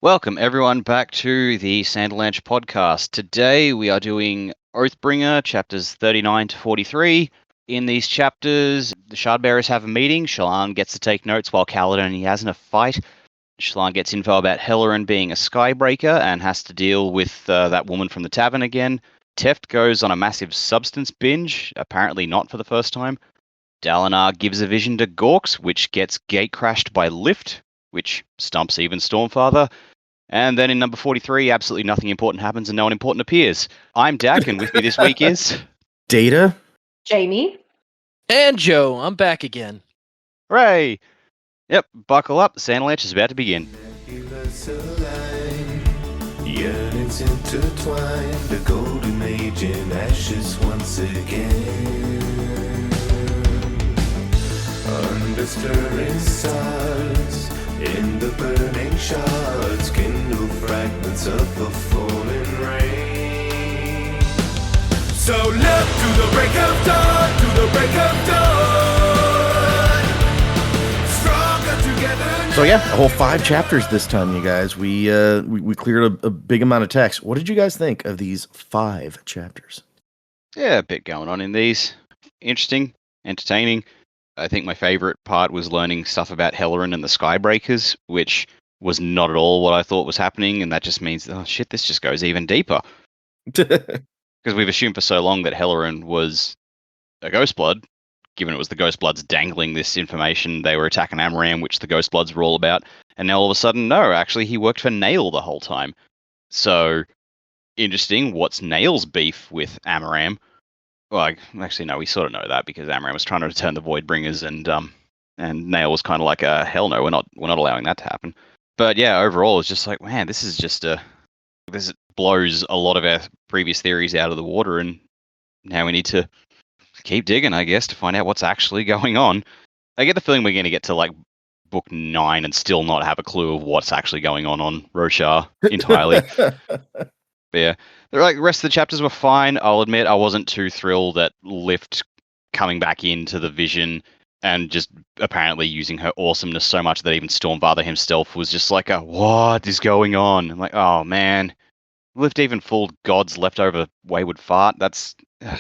Welcome everyone back to the Sanderlanche podcast. Today we are doing Oathbringer chapters 39 to 43. In these chapters, the Shardbearers have a meeting. Shallan gets to take notes while Kaladin and Yasna fight. Shallan gets info about Hellerin being a skybreaker and has to deal with that woman from the tavern again. Teft goes on a massive substance binge, apparently not for the first time. Dalinar gives a vision to Gorks, which gets gate-crashed by Lift, which stumps even Stormfather. And then in number 43, absolutely nothing important happens and no one important appears. I'm Dak, and with me this week is... Data? Jamie? And Joe, I'm back again. Hooray! Yep, buckle up, the Sanderlanche is about to begin. Yearnings intertwined, the golden age in ashes once again. Under stirring stars, in the burning shards, kindle fragments of the fallen rain. So look to the break of dawn, to the break of dawn. Stronger together. So yeah, a whole 5 chapters this time, you guys. We cleared a big amount of text. What did you guys think of these 5 chapters? Yeah, a bit going on in these. Interesting, entertaining. I think my favorite part was learning stuff about Hellerin and the Skybreakers, which was not at all what I thought was happening, and that just means, oh shit, this just goes even deeper. Because we've assumed for so long that Hellerin was a Ghostblood, given it was the Ghostbloods dangling this information, they were attacking Amaram, which the Ghostbloods were all about, and now all of a sudden, no, actually he worked for Nail the whole time. So, interesting, what's Nail's beef with Amaram? Well, actually, no, we sort of know that because Amaram was trying to return the Voidbringers, and Nail was kind of like, hell no, we're not allowing that to happen. But yeah, overall, it's just like, man, this is just this blows a lot of our previous theories out of the water, and now we need to keep digging, I guess, to find out what's actually going on. I get the feeling we're going to get to like book 9 and still not have a clue of what's actually going on Roshar entirely. But yeah, the rest of the chapters were fine. I'll admit I wasn't too thrilled at Lift coming back into the vision and just apparently using her awesomeness so much that even Stormfather himself was just like, what is going on? I'm like, oh man, Lift even fooled God's leftover wayward fart. That's... how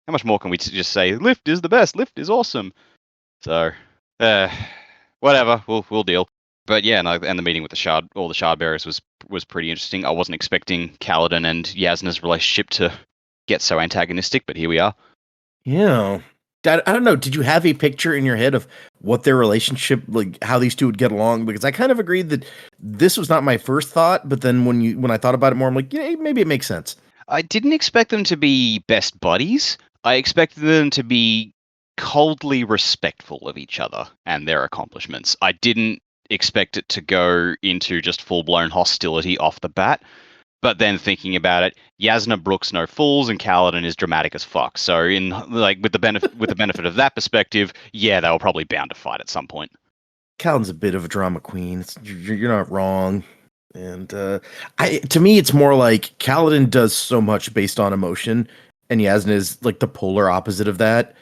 much more can we just say, Lift is the best, Lift is awesome? So, whatever, we'll deal. But yeah, and the meeting with all the Shardbearers was pretty interesting. I wasn't expecting Kaladin and Yasna's relationship to get so antagonistic, but here we are. Yeah. I don't know. Did you have a picture in your head of what their relationship, like how these two would get along? Because I kind of agreed that this was not my first thought, but then when I thought about it more, I'm like, yeah, maybe it makes sense. I didn't expect them to be best buddies. I expected them to be coldly respectful of each other and their accomplishments. I didn't expect it to go into just full-blown hostility off the bat. But then thinking about it, Yasna brooks no fools, and Kaladin is dramatic as fuck. So, with the benefit of that perspective, yeah, they were probably bound to fight at some point. Kaladin's a bit of a drama queen. You're not wrong. And to me, it's more like Kaladin does so much based on emotion, and Yasna is like the polar opposite of that.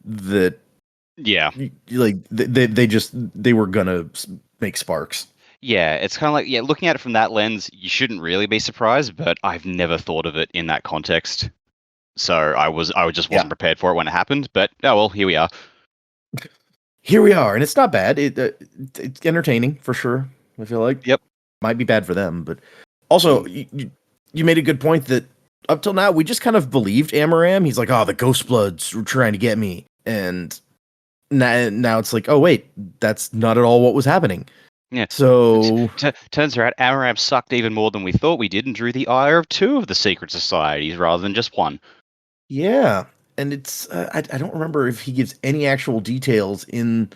That yeah, like they were gonna make sparks. Yeah, it's kind of like, looking at it from that lens, you shouldn't really be surprised, but I've never thought of it in that context. So I just wasn't prepared for it when it happened, but oh well, here we are. Here we are, and it's not bad. It's entertaining for sure. I feel like might be bad for them, but also you made a good point that up till now we just kind of believed Amaram. He's like, oh, the Ghostbloods were trying to get me, and now it's like, oh wait, that's not at all what was happening. Yeah. So turns out Amaram sucked even more than we thought we did and drew the ire of 2 of the secret societies rather than just 1. Yeah, and it's I don't remember if he gives any actual details in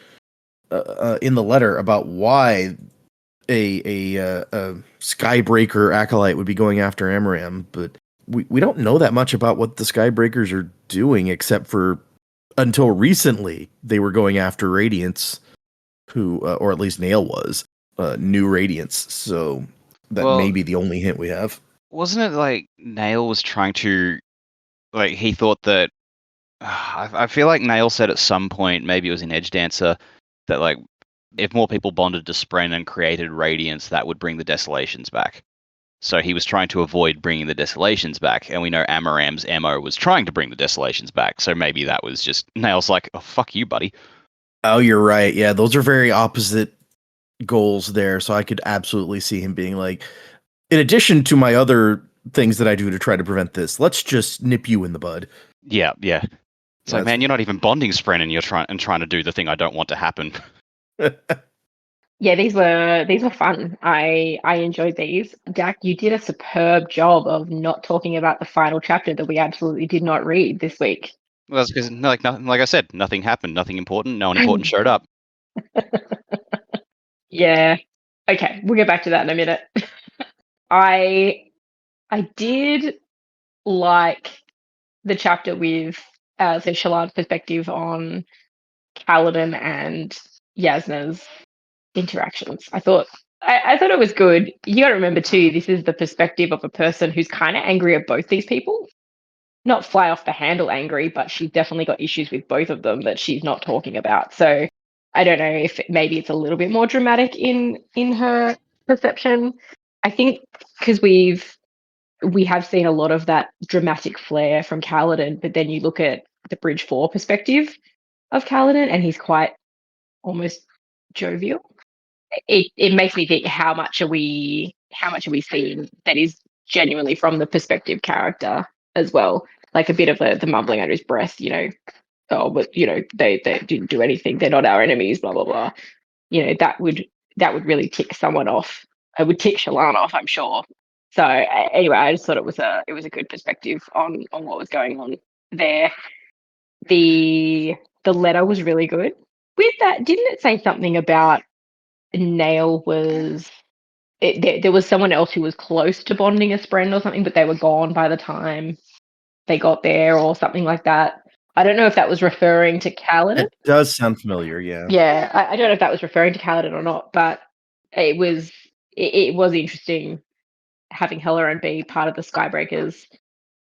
the letter about why a Skybreaker acolyte would be going after Amaram, but we don't know that much about what the Skybreakers are doing, except for until recently they were going after Radiance, who, or at least Nail was, New Radiance. So that may be the only hint we have. Wasn't it like Nail was trying to, like, he thought that, I feel like Nail said at some point, maybe it was in Edge Dancer, that like if more people bonded to Spren and created radiance, that would bring the desolations back. So he was trying to avoid bringing the desolations back, and we know Amaram's MO was trying to bring the desolations back. So maybe that was just Nail's like, oh, fuck you, buddy. Oh, you're right. Yeah, those are very opposite goals there. So I could absolutely see him being like, in addition to my other things that I do to try to prevent this, let's just nip you in the bud. Yeah. It's like, man, you're not even bonding Spren, and you're trying to do the thing I don't want to happen. Yeah, these were fun. I enjoyed these. Dak, you did a superb job of not talking about the final chapter that we absolutely did not read this week. Well, that's because, like I said, nothing happened, nothing important, no one important showed up. Yeah. Okay, we'll get back to that in a minute. I did like the chapter with so Shallan's perspective on Kaladin and Yasna's interactions. I thought it was good. You got to remember too, this is the perspective of a person who's kind of angry at both these people. Not fly off the handle angry, but she's definitely got issues with both of them that she's not talking about. So I don't know if maybe it's a little bit more dramatic in her perception. I think because we have seen a lot of that dramatic flair from Kaladin, but then you look at the Bridge 4 perspective of Kaladin, and he's quite almost jovial. It makes me think, how much are we seeing that is genuinely from the perspective character as well? Like a bit of the mumbling under his breath, oh, but they didn't do anything, they're not our enemies, blah blah blah. That would really tick someone off. It would tick Shallan off, I'm sure. So anyway, I just thought it was a good perspective on what was going on there. The letter was really good. With that, didn't it say something about Nail was there was someone else who was close to bonding a Spren or something, but they were gone by the time they got there or something like that. I don't know if that was referring to Kaladin. It does sound familiar, yeah. Yeah, I don't know if that was referring to Kaladin or not, but it was interesting having Helleran be part of the Skybreakers.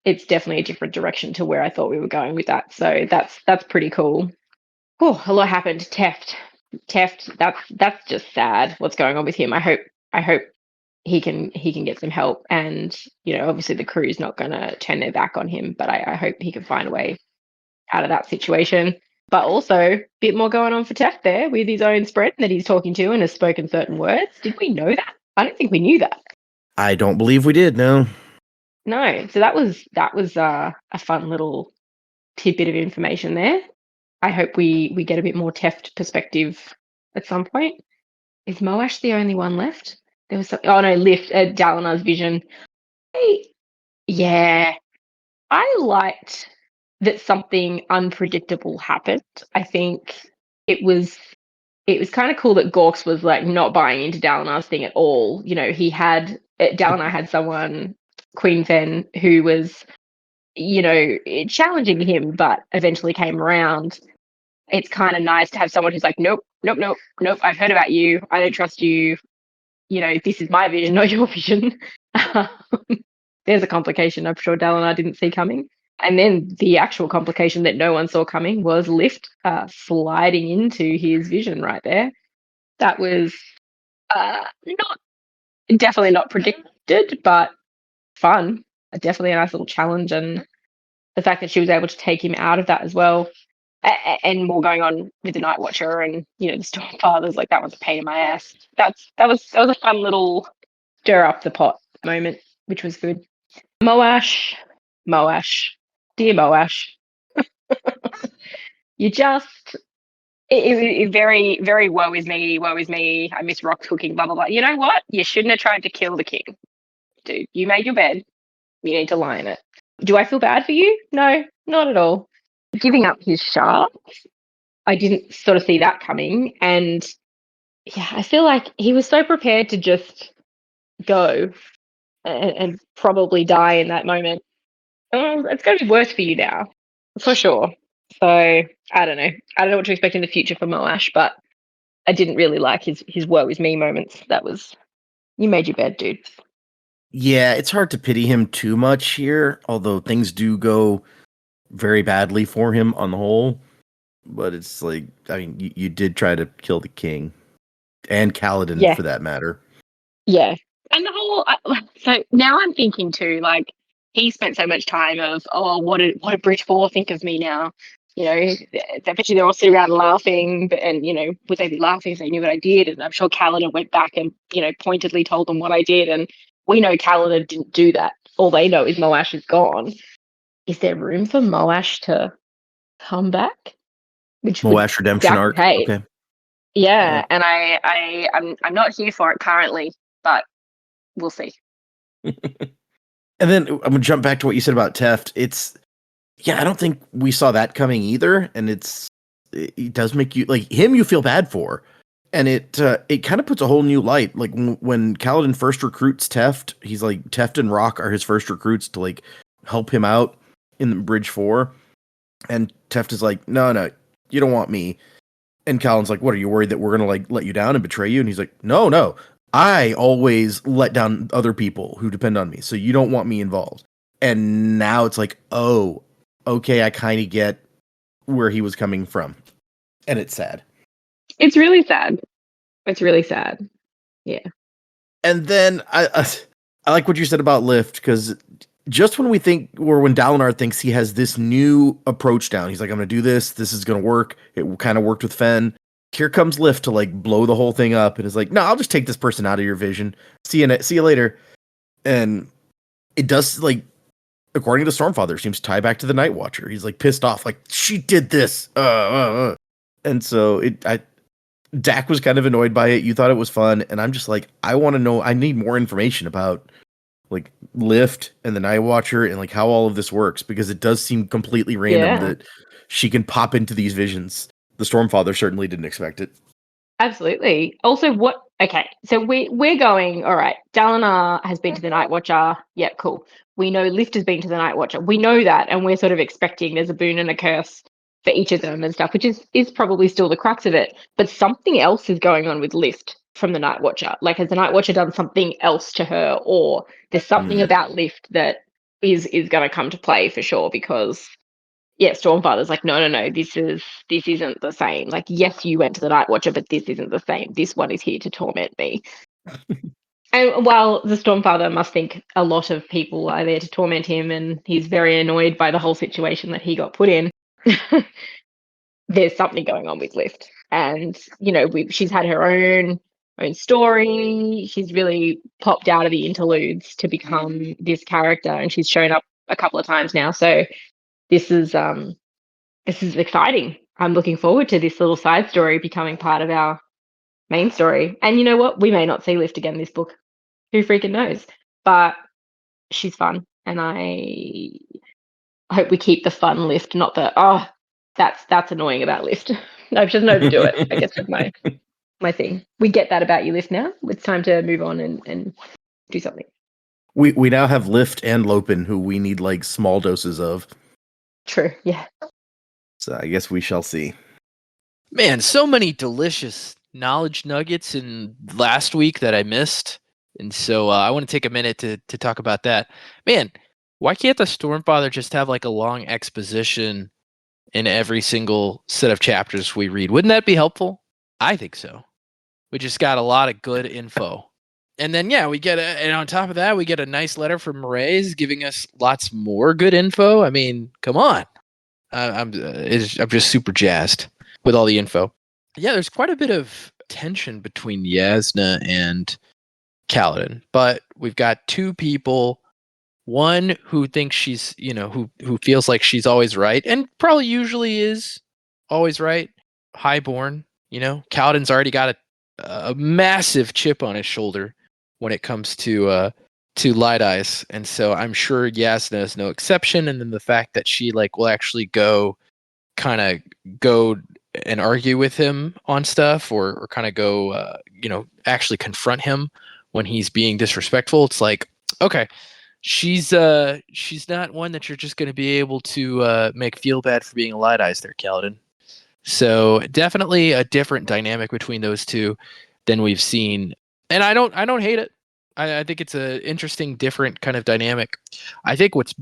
It's definitely a different direction to where I thought we were going with that. So that's pretty cool. Oh, a lot happened. Teft, that's just sad. What's going on with him? I hope he can get some help, and obviously the crew's not going to turn their back on him, but I hope he can find a way out of that situation. But also a bit more going on for Teft there with his own Spren that he's talking to and has spoken certain words. Did we know that? I don't think we knew that. I don't believe we did, no. No. So that was a fun little tidbit of information there. I hope we get a bit more Teft perspective at some point. Is Moash the only one left? There was Lift, Dalinar's vision. I liked that something unpredictable happened. I think it was kind of cool that Gorks was like not buying into Dalinar's thing at all. Dalinar had someone, Queen Fen, who was challenging him, but eventually came around. It's kind of nice to have someone who's like, nope, I've heard about you, I don't trust you, this is my vision, not your vision. There's a complication I'm sure Dalinar didn't see coming. And then the actual complication that no one saw coming was Lift sliding into his vision right there. That was definitely not predicted, but fun. Definitely a nice little challenge, and the fact that she was able to take him out of that as well. And more going on with the Night Watcher and the Stormfathers, like that was a pain in my ass. That was a fun little stir up the pot moment, which was good. Moash, dear Moash, you just it very, very woe is me. I miss rocks cooking, blah blah blah. You know what? You shouldn't have tried to kill the king, dude. You made your bed. You need to lie in it. Do I feel bad for you? No, not at all. Giving up his shards, I didn't sort of see that coming, and yeah, I feel like he was so prepared to just go and probably die in that moment. It's going to be worse for you now, for sure. So I don't know what to expect in the future for Moash, but I didn't really like his woe is me moments. That was, you made your bed, dude. Yeah, it's hard to pity him too much here, although things do go very badly for him on the whole. But it's like, I mean, you did try to kill the king. and Kaladin Yeah. for that matter. Yeah. And the whole, so now I'm thinking too, like, he spent so much time of, oh, what did Bridge 4 think of me now? You know, I bet you they're all sitting around laughing, and, you know, would they be laughing if they knew what I did? And I'm sure Kaladin went back and, you know, pointedly told them what I did. And we know Kaladin didn't do that. All they know is Moash is gone. Is there room for Moash to come back? Which would Moash redemption Dak arc. hate. Okay. Yeah, and I'm not here for it currently, but we'll see. And then I'm gonna jump back to what you said about Teft. I don't think we saw that coming either, and it does make you like him. You feel bad for, and it kind of puts a whole new light. Like when Kaladin first recruits Teft, he's like Teft and Rock are his first recruits to like help him out in Bridge 4, and Teft is like, no, you don't want me. And Kaladin's like, what, are you worried that we're gonna like let you down and betray you? And he's like, no. I always let down other people who depend on me, so you don't want me involved. And now it's like, oh, okay, I kind of get where he was coming from. And it's sad. It's really sad. It's really sad. Yeah. And then I like what you said about Lift, because just when we think, or when Dalinar thinks he has this new approach down, he's like, I'm going to do this. This is going to work. It kind of worked with Fen. Here comes Lift to like blow the whole thing up, and is like, no, I'll just take this person out of your vision. See you later. And it does, like, according to Stormfather, seems to tie back to the Night Watcher. He's like pissed off, like, she did this. And so Dak was kind of annoyed by it. You thought it was fun, and I'm just like, I want to know. I need more information about like Lift and the Night Watcher and like how all of this works, because it does seem completely random that she can pop into these visions. The Stormfather certainly didn't expect it. Absolutely. Also, okay, so we're going, all right, Dalinar has been to the Night Watcher. Yeah, cool. We know Lift has been to the Night Watcher. We know that, and we're sort of expecting there's a boon and a curse for each of them and stuff, which is probably still the crux of it. But something else is going on with Lift from the Night Watcher. Like, has the Night Watcher done something else to her, or there's something about Lift that is going to come to play for sure, because Stormfather's like, no, this isn't the same. Like, yes, you went to the Night Watcher, but this isn't the same. This one is here to torment me. And while the Stormfather must think a lot of people are there to torment him, and he's very annoyed by the whole situation that he got put in, there's something going on with Lift. And, you know, she's had her own story. She's really popped out of the interludes to become this character, and she's shown up a couple of times now. So this is exciting. I'm looking forward to this little side story becoming part of our main story. And you know what? We may not see Lift again in this book. Who freaking knows? But she's fun, and I hope we keep the fun Lift, not the that's annoying about Lift. I just know to do it. I guess is my thing. We get that about you, Lift. Now it's time to move on and do something. We now have Lift and Lopin, who we need like small doses of. True. Yeah. So I guess we shall see. Man, so many delicious knowledge nuggets in last week that I missed. And so I want to take a minute to talk about that. Man, why can't the Stormfather just have like a long exposition in every single set of chapters we read? Wouldn't that be helpful? I think so. We just got a lot of good info. And then, we get and on top of that, we get a nice letter from Mraize giving us lots more good info. I mean, come on. I'm just super jazzed with all the info. Yeah, there's quite a bit of tension between Yasna and Kaladin, but we've got two people, one who thinks she's, who feels like she's always right, and probably usually is always right, highborn. Kaladin's already got a massive chip on his shoulder when it comes to Light Eyes, and so I'm sure Yasna is no exception. And then the fact that she will actually go and argue with him on stuff, or kind of go actually confront him when he's being disrespectful. It's like, okay, she's not one that you're just going to be able to make feel bad for being a Light Eyes there, Kaladin. So definitely a different dynamic between those two than we've seen, and I don't hate it. I think it's a interesting, different kind of dynamic. I think what's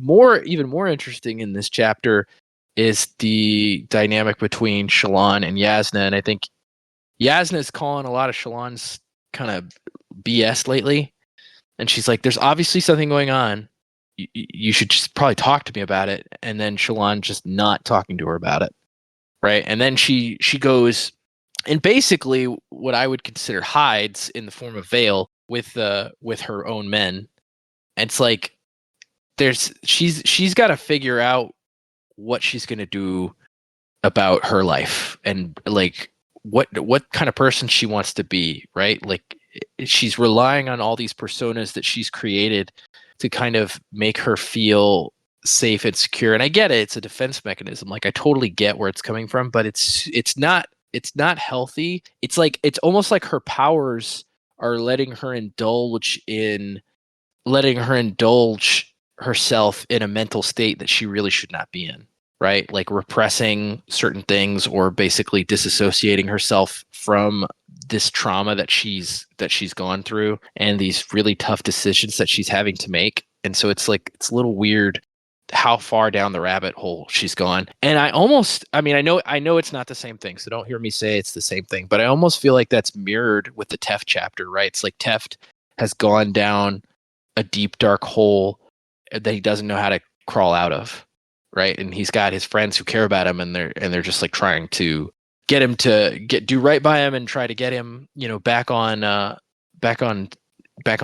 even more interesting in this chapter is the dynamic between Shallan and Yasna, and I think Yasna's calling a lot of Shallan's kind of BS lately, and she's like, "There's obviously something going on. You should just probably talk to me about it." And then Shallan just not talking to her about it, right? And then she goes and basically what I would consider hides in the form of veil with her own men. And it's like she's got to figure out what she's going to do about her life and like what kind of person she wants to be, right? Like she's relying on all these personas that she's created to kind of make her feel safe and secure. And I get it, it's a defense mechanism. Like I totally get where it's coming from, but it's not healthy. It's like it's almost like her powers are letting her indulge herself in a mental state that she really should not be in, right? Like repressing certain things or basically disassociating herself from this trauma that she's gone through and these really tough decisions that she's having to make. And so it's like it's a little weird how far down the rabbit hole she's gone. And I know it's not the same thing, so don't hear me say it's the same thing, but I almost feel like that's mirrored with the Teft chapter, right? It's like Teft has gone down a deep dark hole that he doesn't know how to crawl out of, right? And he's got his friends who care about him, and they're just like trying to get him to do right by him and try to get him, back on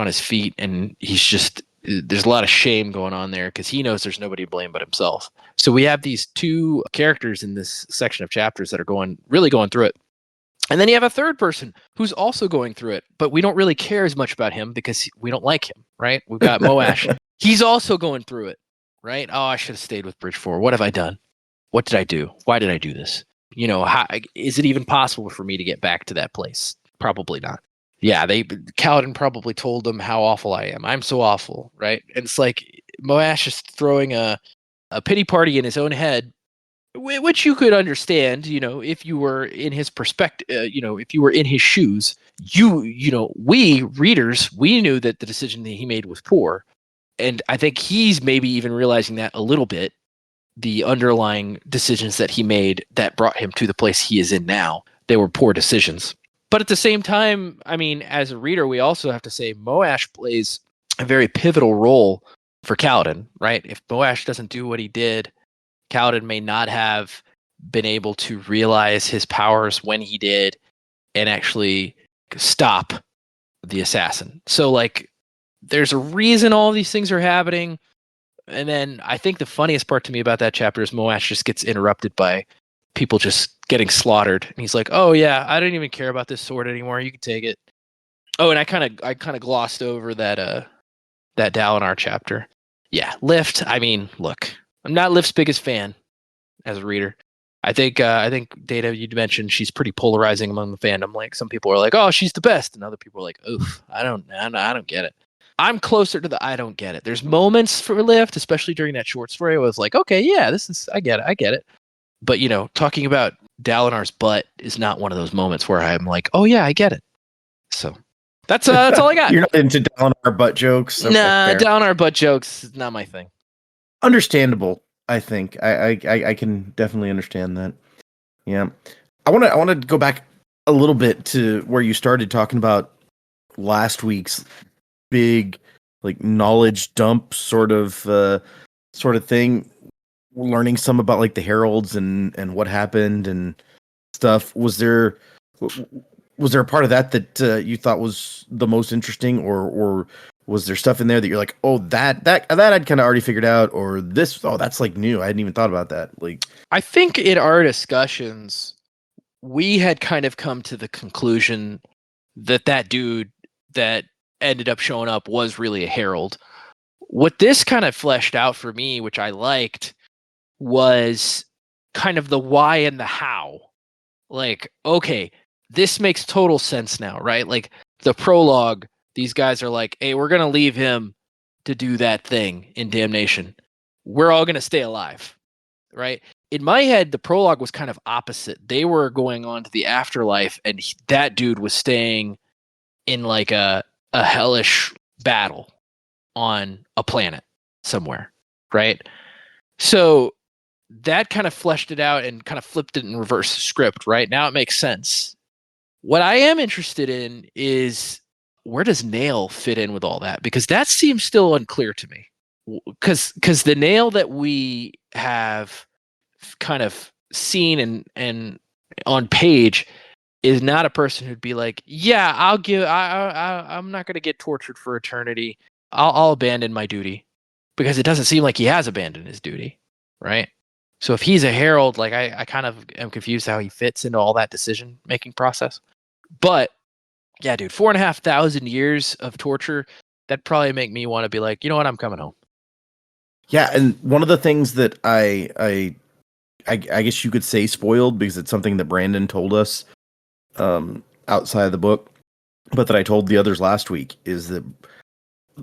his feet. And he's just there's a lot of shame going on there because he knows there's nobody to blame but himself. So we have these two characters in this section of chapters that are really going through it. And then you have a third person who's also going through it, but we don't really care as much about him because we don't like him, right? We've got Moash. He's also going through it, right? Oh, I should have stayed with Bridge 4. What have I done? What did I do? Why did I do this? How, is it even possible for me to get back to that place? Probably not. Yeah, Kaladin probably told them how awful I am. I'm so awful, right? And it's like Moash is throwing a pity party in his own head, which you could understand, if you were in his perspective, if you were in his shoes, we readers, we knew that the decision that he made was poor. And I think he's maybe even realizing that a little bit, the underlying decisions that he made that brought him to the place he is in now, they were poor decisions. But at the same time, I mean, as a reader, we also have to say Moash plays a very pivotal role for Kaladin, right? If Moash doesn't do what he did, Kaladin may not have been able to realize his powers when he did and actually stop the assassin. So, like, there's a reason all these things are happening. And then I think the funniest part to me about that chapter is Moash just gets interrupted by people just getting slaughtered. And he's like, "Oh yeah, I don't even care about this sword anymore. You can take it." Oh, and I kind of glossed over that Dalinar chapter. Yeah, Lift. I mean, look, I'm not Lift's biggest fan as a reader. I think Data, you'd mentioned she's pretty polarizing among the fandom. Like some people are like, "Oh, she's the best," and other people are like, "Oof, I don't get it." I'm closer to the I don't get it. There's moments for Lift, especially during that short story, where I was like, "Okay, yeah, I get it." But talking about Dalinar's butt is not one of those moments where I'm like, "Oh yeah, I get it." So that's all I got. You're not into Dalinar butt jokes? Okay, nah, fair. Dalinar butt jokes is not my thing. Understandable, I think. I can definitely understand that. Yeah. I want to go back a little bit to where you started talking about last week's big like knowledge dump sort of thing, learning some about like the heralds and what happened and stuff. Was there a part of that you thought was the most interesting, or was there stuff in there that you're like, "Oh, that I'd kind of already figured out," or this, "Oh, that's like new. I hadn't even thought about that." Like, I think in our discussions we had kind of come to the conclusion that dude that ended up showing up was really a herald. What this kind of fleshed out for me, which I liked, was kind of the why and the how. Like, okay, this makes total sense now, right? Like the prologue, these guys are like, "Hey, we're going to leave him to do that thing in Damnation. We're all going to stay alive," right? In my head, the prologue was kind of opposite. They were going on to the afterlife, and that dude was staying in like a hellish battle on a planet somewhere, right? So that kind of fleshed it out and kind of flipped it in reverse script, right? Now it makes sense What I am interested in is where does Nail fit in with all that? Because that seems still unclear to me. Because the Nail that we have kind of seen and on page is not a person who'd be like, yeah, I'm not going to get tortured for eternity. I'll abandon my duty, because it doesn't seem like he has abandoned his duty, right? So if he's a herald, like I kind of am confused how he fits into all that decision making process. But yeah, dude, 4,500 years of torture, that'd probably make me want to be like, you know what, I'm coming home. Yeah, and one of the things that I guess you could say spoiled, because it's something that Brandon told us outside of the book, but that I told the others last week, is that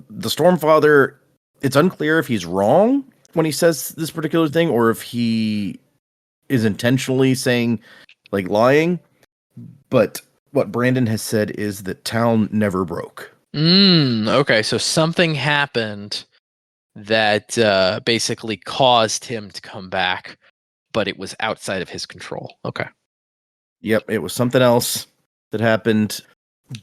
the Stormfather, it's unclear if he's wrong when he says this particular thing, or if he is intentionally saying, like, lying. But what Brandon has said is that town never broke. Okay, so something happened that basically caused him to come back, but it was outside of his control. Okay. Yep, it was something else that happened,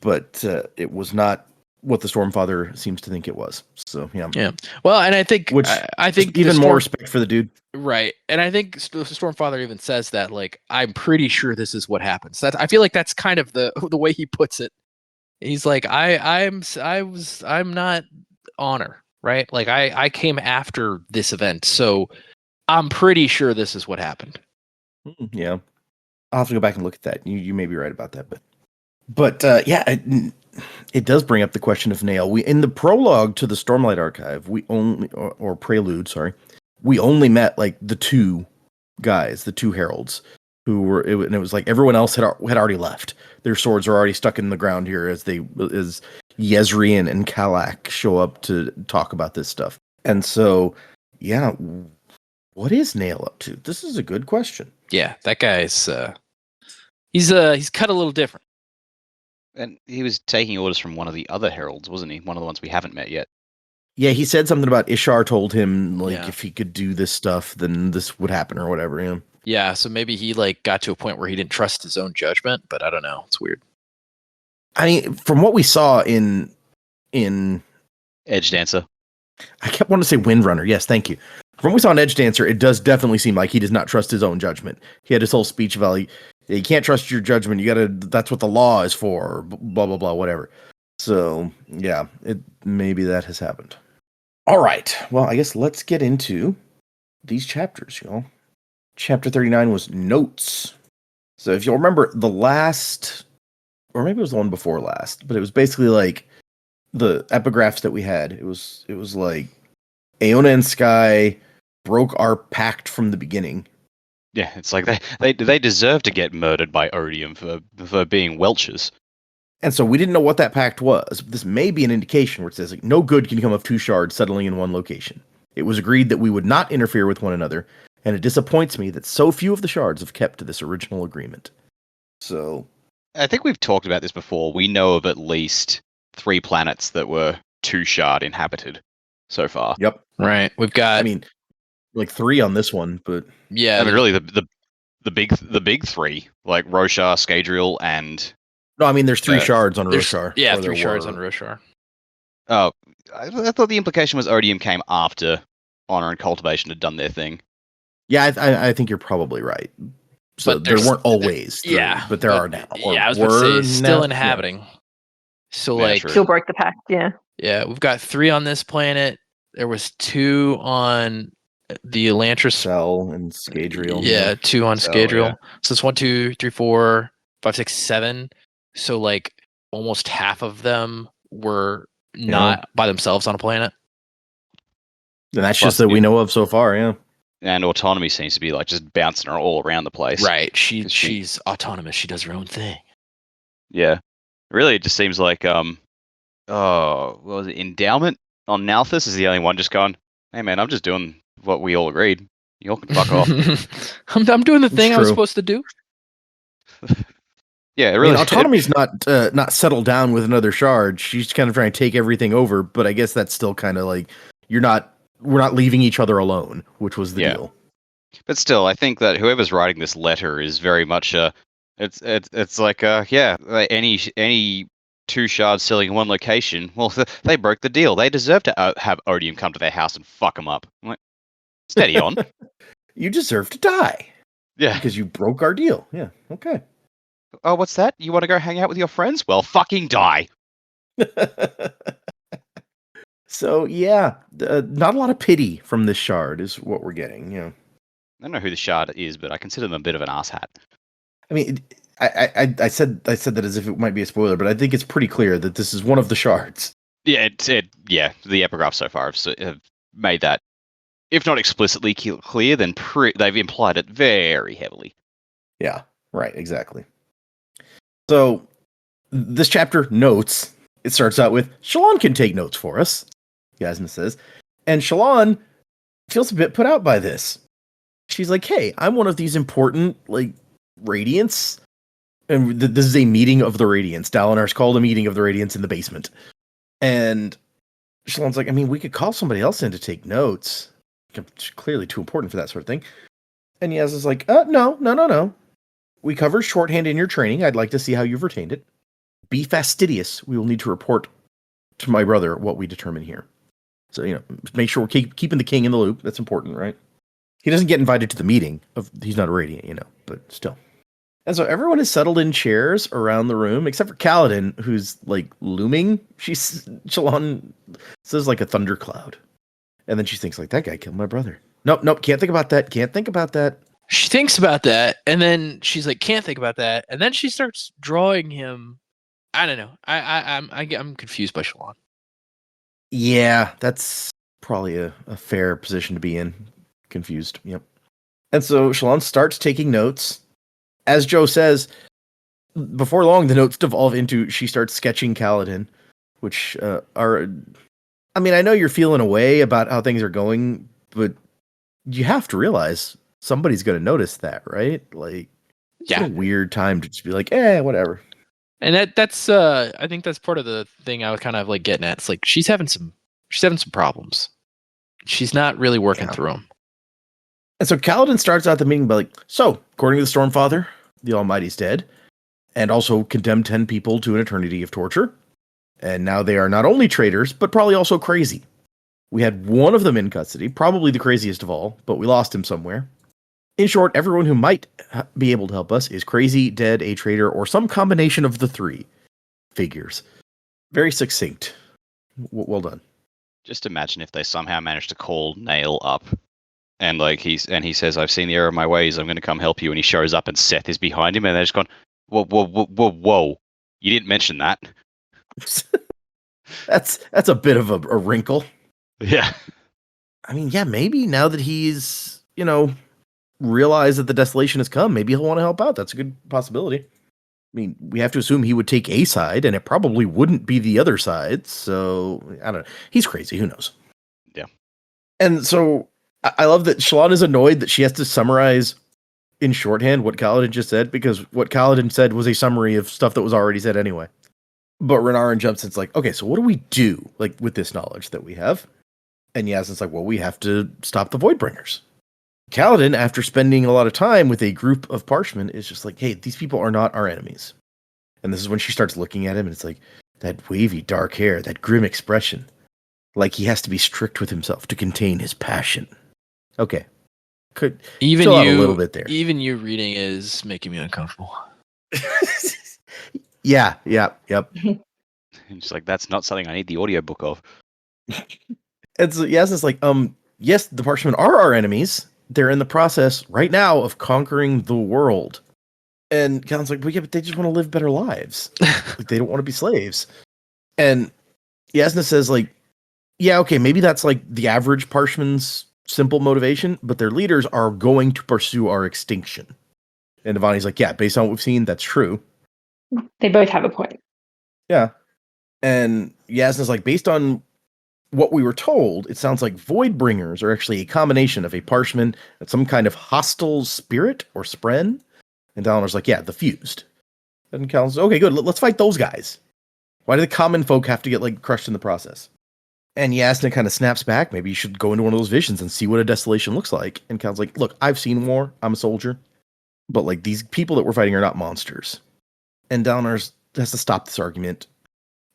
but it was not what the Stormfather seems to think it was. So yeah. Well, and I think I think even more respect for the dude, right? And I think the Stormfather even says that, like, I'm pretty sure this is what happens. That I feel like that's kind of the way he puts it. He's like, I'm not honor, right? Like I came after this event, so I'm pretty sure this is what happened. Yeah, I'll have to go back and look at that. You may be right about that, but yeah, it does bring up the question of Nail. We, in the prologue to the Stormlight Archive, we only or prelude, sorry, we only met like the two guys, the two heralds, who were, and it was like everyone else had already left. Their swords are already stuck in the ground here as Yezri and Kalak show up to talk about this stuff. And so, yeah, what is Nail up to? This is a good question. Yeah, that guy's he's cut a little different. And he was taking orders from one of the other heralds, wasn't he? One of the ones we haven't met yet. Yeah, he said something about Ishar told him, like, if he could do this stuff, then this would happen or whatever. Yeah. Yeah, so maybe he like got to a point where he didn't trust his own judgment, but I don't know. It's weird. I mean, from what we saw in Edge Dancer, I kept wanting to say Windrunner. Yes, thank you. From what we saw in Edge Dancer, it does definitely seem like he does not trust his own judgment. He had his whole speech about, like, you can't trust your judgment. You gotta. That's what the law is for. Blah blah blah. Whatever. So yeah, maybe that has happened. All right. Well, I guess let's get into these chapters, y'all. Chapter 39 was notes. So if you'll remember the last, or maybe it was the one before last, but it was basically like the epigraphs that we had. It was like Aona and Sky broke our pact from the beginning. Yeah, it's like they deserve to get murdered by Odium for being Welchers. And so we didn't know what that pact was. This may be an indication where it says, like, no good can come of two shards settling in one location. It was agreed that we would not interfere with one another, and it disappoints me that so few of the shards have kept to this original agreement. So I think we've talked about this before. We know of at least 3 planets that were 2 shard inhabited so far. Yep. Right. We've got, I mean, like 3 on this one, but yeah. I mean, really the big 3, like Roshar, Scadrial, and no, I mean, there's 3 shards on Roshar. Yeah, 3 shards on Roshar. Oh, I thought the implication was Odium came after Honor and Cultivation had done their thing. Yeah, I think you're probably right. So there weren't always 3, but there are now. Yeah, I was about to say, still inhabiting. Yeah. So, like, still broke the pact, yeah. Yeah, we've got 3 on this planet. There was 2 on the Elantris. Cell and Scadrial. Yeah, 2 on Scadrial. Yeah. So it's 1, 2, 3, 4, 5, 6, 7. So, like, almost half of them were not by themselves on a planet. And that's just that we know of so far, yeah. And Autonomy seems to be like just bouncing her all around the place. Right. She's autonomous. She does her own thing. Yeah. Really, it just seems like what was it? Endowment on Nalthus is the only one just going, hey man, I'm just doing what we all agreed. You all can fuck off. I'm doing the thing I was supposed to do. Yeah, really. Autonomy's not settled down with another shard. She's kind of trying to take everything over, but I guess that's still kind of like we're not leaving each other alone, which was the deal. But still, I think that whoever's writing this letter is very much It's like any two shards selling in one location. Well, they broke the deal. They deserve to have Odium come to their house and fuck them up. I'm like, steady on. You deserve to die Yeah. because you broke our deal. Yeah. Okay. Oh, what's that? You want to go hang out with your friends? Well, fucking die. So yeah, not a lot of pity from this shard is what we're getting. Yeah. I don't know who the shard is, but I consider them a bit of an asshat. I mean, I said that as if it might be a spoiler, but I think it's pretty clear that this is one of the shards. Yeah, the epigraphs so far have made that, if not explicitly clear, then they've implied it very heavily. Yeah, right, exactly. So this chapter notes, it starts out with Shallan can take notes for us, Yasna says, and Shallan feels a bit put out by this. She's like, hey, I'm one of these important, like, Radiants, and this is a meeting of the Radiants. Dalinar's called a meeting of the Radiants in the basement. And Shallan's like, I mean, we could call somebody else in to take notes. It's clearly too important for that sort of thing. And Yasna's like, no. We covered shorthand in your training. I'd like to see how you've retained it. Be fastidious. We will need to report to my brother what we determine here. So, make sure we're keeping the king in the loop. That's important, right? He doesn't get invited to the meeting. He's not a Radiant, but still. And so everyone is settled in chairs around the room, except for Kaladin, who's, like, looming. Shallan says, like, a thundercloud. And then she thinks, like, that guy killed my brother. Nope, can't think about that. She thinks about that, and then she's like, can't think about that. And then she starts drawing him. I don't know. I'm confused by Shallan. Yeah, that's probably a fair position to be in. Confused, yep. And so Shallan starts taking notes. As Joe says, before long, the notes devolve into she starts sketching Kaladin, which are... I mean, I know you're feeling a way about how things are going, but you have to realize somebody's going to notice that, right? Like, Yeah. It's a weird time to just be like, whatever. And that's I think that's part of the thing I was kind of like getting at. It's like she's having some problems. She's not really working through them. And so Kaladin starts out the meeting by like, so, according to the Stormfather, the Almighty's dead, and also condemned 10 people to an eternity of torture. And now they are not only traitors, but probably also crazy. We had one of them in custody, probably the craziest of all, but we lost him somewhere. In short, everyone who might be able to help us is crazy, dead, a traitor, or some combination of the three. Figures. Very succinct. Well done. Just imagine if they somehow managed to call Nail up, and he says, "I've seen the error of my ways. I'm going to come help you." And he shows up, and Seth is behind him, and they're just gone, "Whoa! You didn't mention that." That's a bit of a wrinkle. Yeah. I mean, yeah, maybe now that he's realized that the desolation has come, maybe he'll want to help out. That's a good possibility. I mean, we have to assume he would take a side, and it probably wouldn't be the other side. So, I don't know. He's crazy. Who knows? Yeah. And so, I love that Shallan is annoyed that she has to summarize in shorthand what Kaladin just said, because what Kaladin said was a summary of stuff that was already said anyway. But Renarin jumps in, it's like, okay, so what do we do, with this knowledge that we have? And Yasna's like, well, we have to stop the Voidbringers. Kaladin, after spending a lot of time with a group of Parshmen, is just like, hey, these people are not our enemies. And this is when she starts looking at him, and it's like, that wavy dark hair, that grim expression. Like he has to be strict with himself to contain his passion. Okay. Could even chill out you a little bit there. Even you reading is making me uncomfortable. Yeah, yep. And just like, that's not something I need the audiobook of. And so Yasna's like, yes, the Parshmen are our enemies. They're in the process right now of conquering the world. And Kaladin's like, well, yeah, but they just want to live better lives. They don't want to be slaves. And Yasna says, like, yeah, okay, maybe that's like the average Parshman's simple motivation, but their leaders are going to pursue our extinction. And Devani's like, yeah, based on what we've seen, that's true. They both have a point. Yeah. And Yasna's like, based on what we were told, it sounds like Voidbringers are actually a combination of a Parshman and some kind of hostile spirit or spren. And Dalinar's like, yeah, the fused. And Kaladin's okay, good, let's fight those guys. Why do the common folk have to get crushed in the process? And Yasna kind of snaps back, maybe you should go into one of those visions and see what a desolation looks like. And Kaladin's like, look, I've seen war, I'm a soldier. but like these people that we're fighting are not monsters. And Dalinar has to stop this argument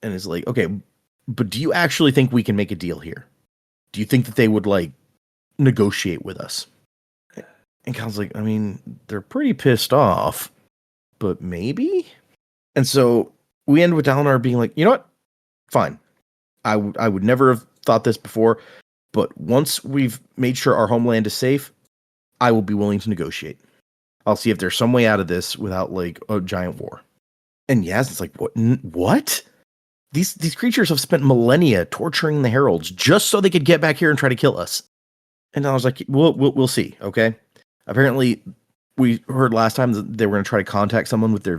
and is like, okay, but do you actually think we can make a deal here? Do you think that they would like negotiate with us? And Cal's like, I mean, they're pretty pissed off, but maybe? And so we end with Dalinar being like, you know what? Fine. I would never have thought this before, but once we've made sure our homeland is safe, I will be willing to negotiate. I'll see if there's some way out of this without like a giant war. And Yasna's like, what? These creatures have spent millennia torturing the heralds just so they could get back here and try to kill us. And I was like, we'll see, okay? Apparently, we heard last time that they were going to try to contact someone with the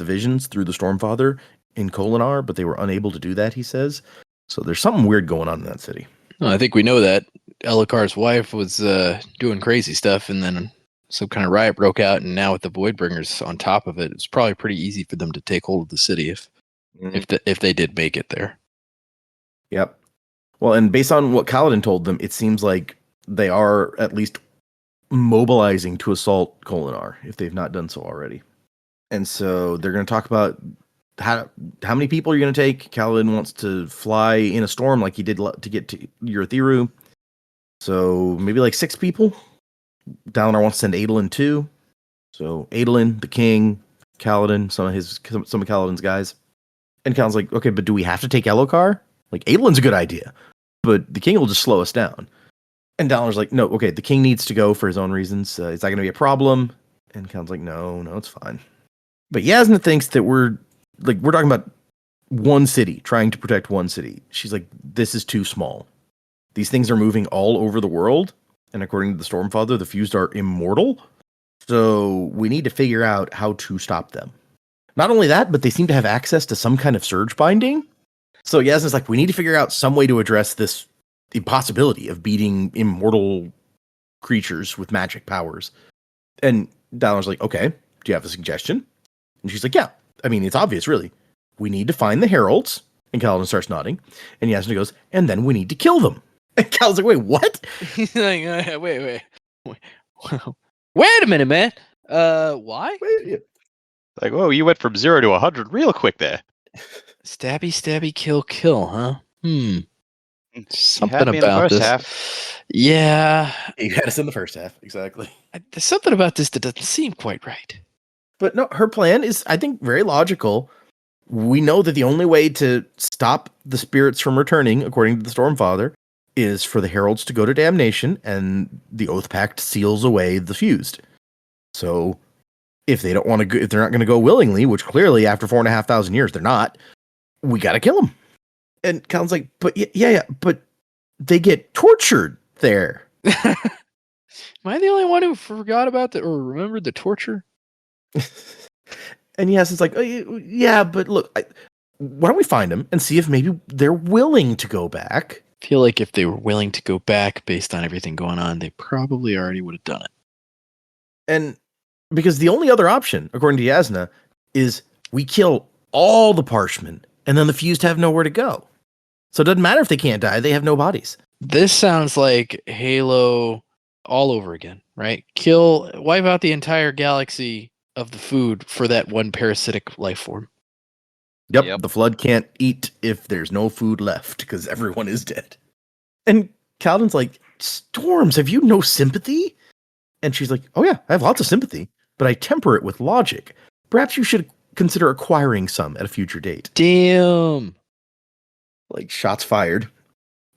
visions through the Stormfather in Kholinar, but they were unable to do that, he says. So there's something weird going on in that city. I think we know that Elhokar's wife was doing crazy stuff, and then some kind of riot broke out, and now with the Voidbringers on top of it, it's probably pretty easy for them to take hold of the city if they did make it there. Yep. Well, and based on what Kaladin told them, it seems like they are at least mobilizing to assault Kholinar if they've not done so already. And so they're going to talk about how many people you're going to take. Kaladin wants to fly in a storm like he did to get to Urithiru. So maybe like 6 people. Dalinar wants to send Adolin too. So Adolin, the king, Kaladin, some of Kaladin's guys. And Kaladin's like, okay, but do we have to take Elhokar? Like, Adolin's a good idea, but the king will just slow us down. And Dalinar's like, no, okay, the king needs to go for his own reasons. Is that going to be a problem? And Kaladin's like, no, it's fine. But Yasna thinks that we're talking about one city, trying to protect one city. She's like, this is too small. These things are moving all over the world. And according to the Stormfather, the Fused are immortal. So we need to figure out how to stop them. Not only that, but they seem to have access to some kind of surge binding. So Yasna's like, we need to figure out some way to address this impossibility of beating immortal creatures with magic powers. And Dalinar's like, okay, do you have a suggestion? And she's like, yeah. I mean, it's obvious, really. We need to find the heralds. And Kaladin starts nodding. And Yasna goes, and then we need to kill them. And Kaladin's like, wait, what? He's like, wait a minute, man. Why? Like, whoa, you went from 0 to 100 real quick there. Stabby, kill, huh? Something about about the first this. half. Yeah. You had us in the first half, exactly. There's something about this that doesn't seem quite right. But no, her plan is, I think, very logical. We know that the only way to stop the spirits from returning, according to the Stormfather, is for the heralds to go to damnation, and the Oath Pact seals away the Fused. So, if they don't want to go, if they're not going to go willingly, which clearly after 4,500 years they're not, we got to kill them. And Kaladin's like, but yeah, but they get tortured there. Am I the only one who forgot about or remembered the torture? And yes, it's like, oh, yeah, but look, why don't we find them and see if maybe they're willing to go back? I feel like if they were willing to go back based on everything going on, they probably already would have done it. And because the only other option, according to Yasna, is we kill all the Parshmen, and then the Fused have nowhere to go. So it doesn't matter if they can't die, they have no bodies. This sounds like Halo all over again, right? Wipe out the entire galaxy of the food for that one parasitic life form. Yep, the Flood can't eat if there's no food left, because everyone is dead. And Kaladin's like, Storms, have you no sympathy? And she's like, oh yeah, I have lots of sympathy, but I temper it with logic. Perhaps you should consider acquiring some at a future date. Damn. Like, shots fired.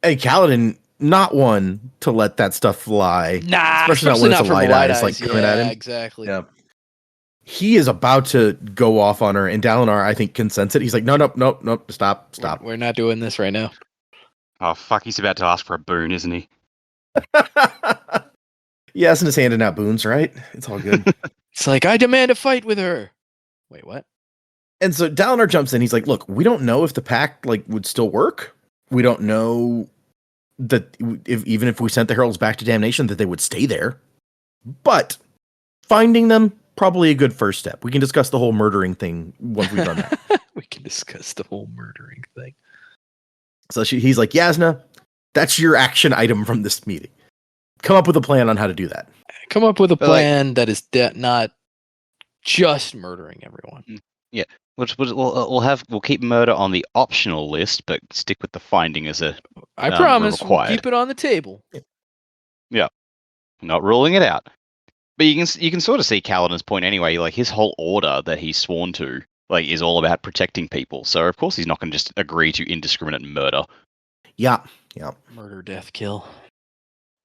Hey, Kaladin, not one to let that stuff fly. Nah, especially not when it's a from light eyes like coming at him. Exactly. Yeah. He is about to go off on her, and Dalinar, I think, consents it. He's like, no, stop. We're not doing this right now. Oh, fuck, he's about to ask for a boon, isn't he? Yes, and his handing out boons, right? It's all good. It's like, I demand a fight with her. Wait, what? And so Dalinar jumps in. He's like, look, we don't know if the pact would still work. We don't know that even if we sent the heralds back to damnation, that they would stay there. But finding them, probably a good first step. We can discuss the whole murdering thing once we've done that. We can discuss the whole murdering thing. So he's like, Yasna, that's your action item from this meeting. Come up with a plan on how to do that. Come up with a plan that is not just murdering everyone. We'll keep murder on the optional list, but stick with the finding as a I promise we'll required. keep it on the table. Yeah, not ruling it out. But you can sort of see Kaladin's point anyway. Like his whole order that he's sworn to, like, is all about protecting people. So of course he's not going to just agree to indiscriminate murder. Yeah. Murder, death, kill.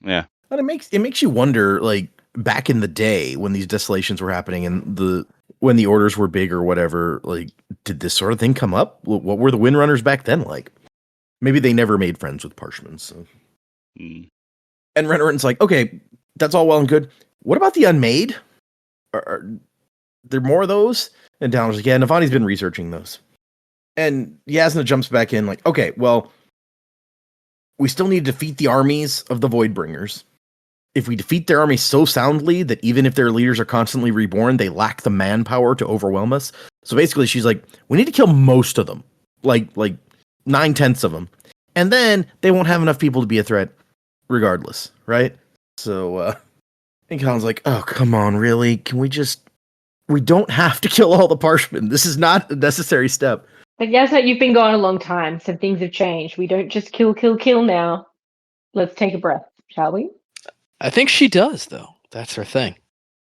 Yeah. But it makes you wonder, like, back in the day when these desolations were happening and when the orders were big or whatever, like, did this sort of thing come up? What were the Windrunners back then like? Maybe they never made friends with Parshmans. So. Mm. And Renarin's like, okay, that's all well and good. What about the Unmade? Are there more of those? And Dalinar's like, yeah, Navani's been researching those. And Yasna jumps back in like, okay, well, we still need to defeat the armies of the Voidbringers. If we defeat their armies so soundly that even if their leaders are constantly reborn, they lack the manpower to overwhelm us. So basically, she's like, we need to kill most of them, like 9/10 of them, and then they won't have enough people to be a threat, regardless, right? So, and Colin's like, oh, come on, really? Can we just? We don't have to kill all the Parshmen. This is not a necessary step. But yes, you've been gone a long time. Some things have changed. We don't just kill now. Let's take a breath, shall we? I think she does, though. That's her thing.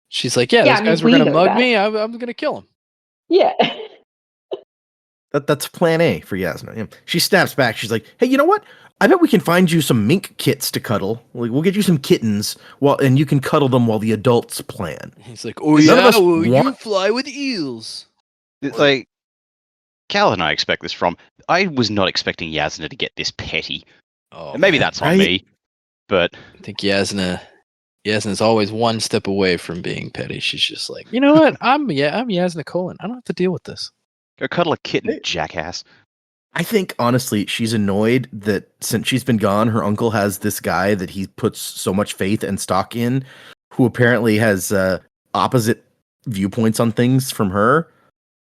She's like, yeah, Yeah, those guys were we going to know mug that. me. I'm going to kill them. Yeah. That's plan A for Yasna. Yeah. She snaps back. She's like, hey, you know what? I bet we can find you some mink kits to cuddle. Like, we'll get you some kittens, and you can cuddle them while the adults plan. He's like, oh, None of yeah, us well, you want- fly with eels. It's like Cal and I expect this from. I was not expecting Yasna to get this petty. Oh, And maybe man. that's on right? me, but I think Yasna's always one step away from being petty. She's just like, you know what? I'm Yasna Colin. I don't have to deal with this. go cuddle a kitten, Hey. jackass. I think, honestly, she's annoyed that since she's been gone, her uncle has this guy that he puts so much faith and stock in, who apparently has opposite viewpoints on things from her.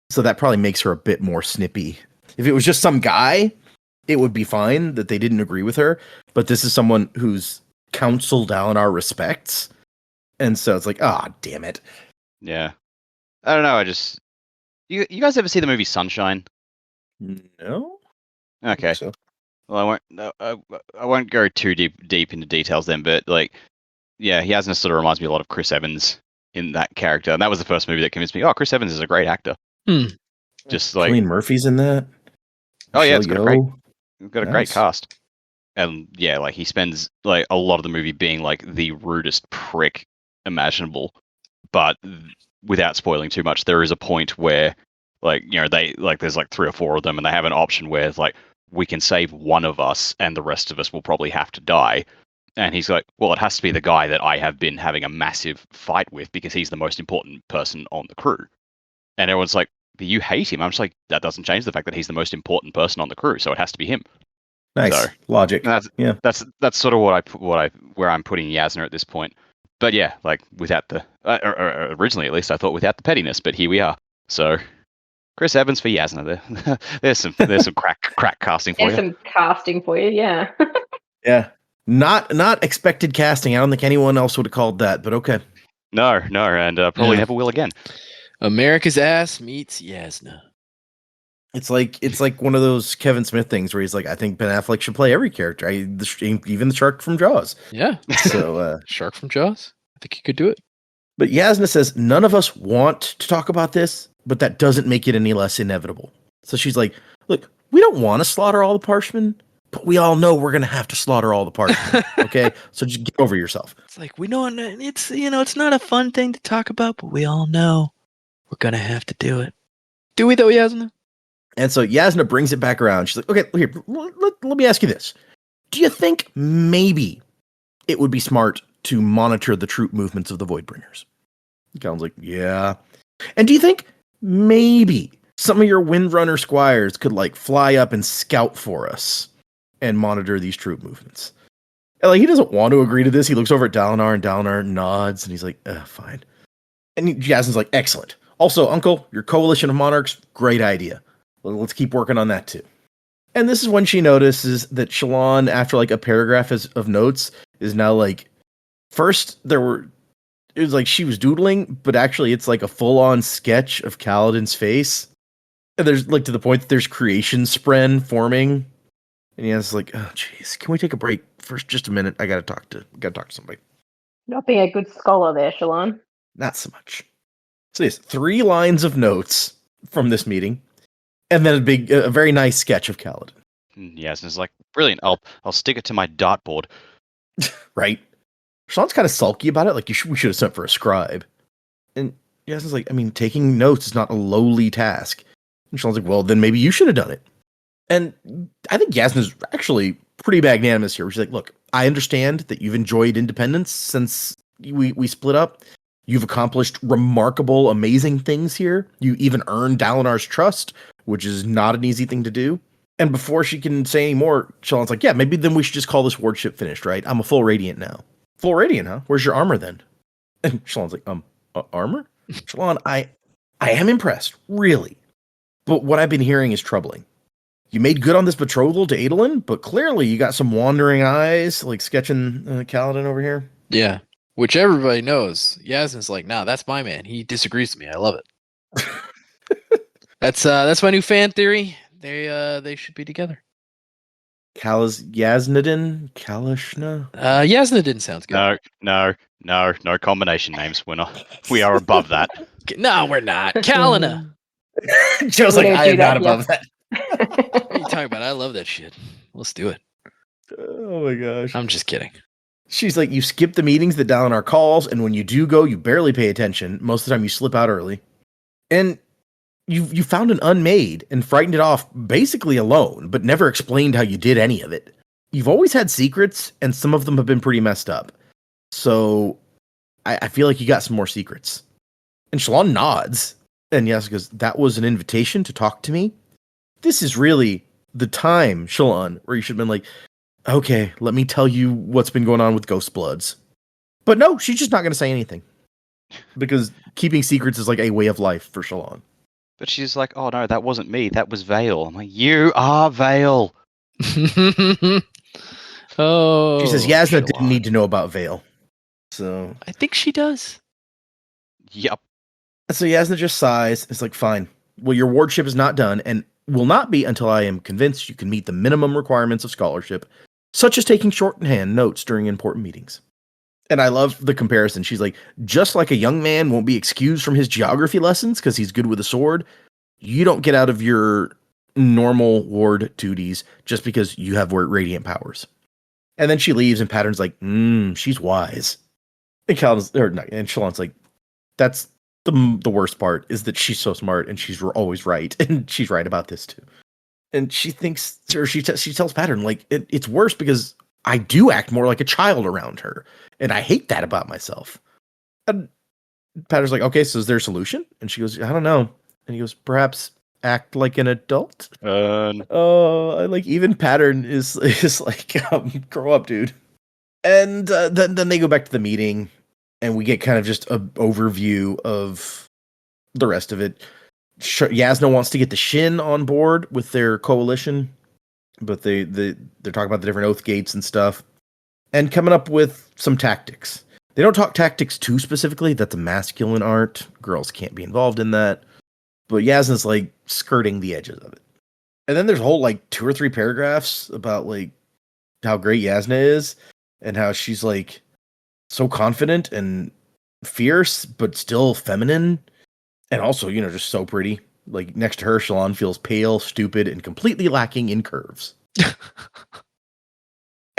So that probably makes her a bit more snippy. If it was just some guy, it would be fine that they didn't agree with her. But this is someone whose counsel Dalinar respects. And so it's like, damn it. Yeah. I don't know. You guys ever see the movie Sunshine? No? Okay. So. Well, I won't go too deep into details then, but like, yeah, Yasna sort of reminds me a lot of Chris Evans in that character, and that was the first movie that convinced me. Oh, Chris Evans is a great actor. Just like, Cillian Murphy's in that. oh yeah, it's Michelle got a Yeoh. great Nice. cast, and yeah, like he spends like a lot of the movie being like the rudest prick imaginable, but without spoiling too much, there is a point where, like, you know, they like there's like 3 or 4 of them, and they have an option where it's like, we can save one of us, and the rest of us will probably have to die. And he's like, well, it has to be the guy that I have been having a massive fight with because he's the most important person on the crew. And everyone's like, but you hate him. I'm just like, that doesn't change the fact that he's the most important person on the crew, so it has to be him. Nice. So, Logic. And that's sort of where I'm putting Yasna at this point. But yeah, like without the originally at least I thought without the pettiness, but here we are. So Chris Evans for Yasna. There's some crack casting for There's you. some casting for you, yeah. Yeah. Not expected casting. I don't think anyone else would have called that, but okay. No, and probably Yeah. never will again. America's ass meets Yasna. It's like one of those Kevin Smith things where he's like, I think Ben Affleck should play every character, even the shark from Jaws. Yeah. So, Shark from Jaws. I think he could do it. but Yasna says none of us want to talk about this, but that doesn't make it any less inevitable. So she's like, look, we don't want to slaughter all the Parshmen, but we all know we're going to have to slaughter all the Parshmen. Okay, so just get over yourself. It's like, we know it's, it's not a fun thing to talk about, but we all know we're going to have to do it. Do we though, Yasna? And so Yasna brings it back around. She's like, okay, here, let me ask you this. Do you think maybe it would be smart to monitor the troop movements of the Voidbringers? Colin's like, yeah. And do you think maybe some of your Windrunner squires could like fly up and scout for us and monitor these troop movements? And like, he doesn't want to agree to this. He looks over at Dalinar, and Dalinar nods, and he's like, fine. And Yasna's like, excellent. Also, Uncle, your coalition of monarchs, great idea. Let's keep working on that too. And this is when she notices that Shallan, after like a paragraph of notes, is now like, first there were it was like she was doodling, but actually it's like a full-on sketch of Kaladin's face. And there's like to the point that there's creation spren forming. And it's like, oh jeez, can we take a break for just a minute? I gotta talk to somebody. Not being a good scholar there, Shallan. Not so much. So yes, 3 lines of notes from this meeting, and then a very nice sketch of Kaladin. Yes, and it's like brilliant. I'll stick it to my dartboard. Right? Sean's kind of sulky about it. Like we should have sent for a scribe. And Yasna's like, I mean, taking notes is not a lowly task. And Sean's like, well, then maybe you should have done it. And I think Yasna's actually pretty magnanimous here. She's like, look, I understand that you've enjoyed independence since we split up. You've accomplished remarkable, amazing things here. You even earned Dalinar's trust, which is not an easy thing to do. And before she can say any more, Shallan's like, yeah, maybe then we should just call this wardship finished, right? I'm a full Radiant now. Full Radiant, huh? Where's your armor then? And Shallan's like, armor? Shallan, I am impressed, really. But what I've been hearing is troubling. You made good on this betrothal to Adolin, but clearly you got some wandering eyes, like sketching Kaladin over here. Yeah, which everybody knows. Yasna's like, nah, that's my man. He disagrees with me. I love it. That's my new fan theory. They should be together. Yasnadin? Kalishna? Yasnadin sounds good. No combination names. We are above that. No, we're not. Kalina. Joe's We like, don't I do am that not above that. What are you talking about? I love that shit. Let's do it. Oh my gosh. I'm just kidding. She's like, you skip the meetings that Dalinar calls, and when you do go, you barely pay attention. Most of the time you slip out early. And you found an unmade and frightened it off basically alone, but never explained how you did any of it. You've always had secrets, and some of them have been pretty messed up. So I feel like you got some more secrets. And Shallan nods. And Yas goes, that was an invitation to talk to me? This is really the time, Shallan, where you should have been like, okay, let me tell you what's been going on with Ghost Bloods. But no, she's just not going to say anything. Because keeping secrets is like a way of life for Shallan. But she's like, oh no, that wasn't me. That was Vale. I'm like, you are Vale. Oh. She says Yasna Shallan. didn't need to know about Vale. So I think she does. Yep. So Yasna just sighs. It's like, fine. Well, your wardship is not done and will not be until I am convinced you can meet the minimum requirements of scholarship, such as taking shorthand notes during important meetings. And I love the comparison. She's like, just like a young man won't be excused from his geography lessons because he's good with a sword, you don't get out of your normal ward duties just because you have radiant powers. And then she leaves and Pattern's like, she's wise. And Shallan's like, that's the worst part, is that she's so smart and she's always right. And she's right about this too. And she thinks, or she tells Pattern, like, it's worse because I do act more like a child around her. And I hate that about myself. And Pattern's like, okay, so is there a solution? And she goes, I don't know. And he goes, perhaps act like an adult? Like even Pattern is like, grow up, dude. And then they go back to the meeting and we get kind of just an overview of the rest of it. Yasna wants to get the Shin on board with their coalition, but they're talking about the different oath gates and stuff and coming up with some tactics. They don't talk tactics too specifically. That's a masculine art. Girls can't be involved in that. But Yasna's like skirting the edges of it. And then there's a whole like 2 or 3 paragraphs about like how great Yasna is and how she's like so confident and fierce, but still feminine. And also, just so pretty. Like next to her, Shallan feels pale, stupid, and completely lacking in curves.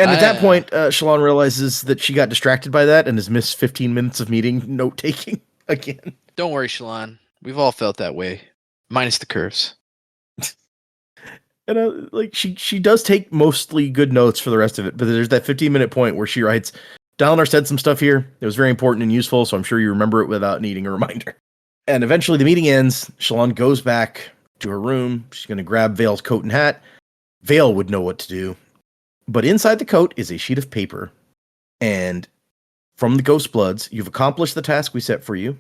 And at that point, Shallan realizes that she got distracted by that and has missed 15 minutes of meeting note-taking again. Don't worry, Shallan. We've all felt that way. Minus the curves. And she does take mostly good notes for the rest of it, but there's that 15-minute point where she writes, Dalinar said some stuff here. It was very important and useful, so I'm sure you remember it without needing a reminder. And eventually the meeting ends. Shallan goes back to her room. She's going to grab Vale's coat and hat. Vale would know what to do. But inside the coat is a sheet of paper. And from the Ghost Bloods, you've accomplished the task we set for you.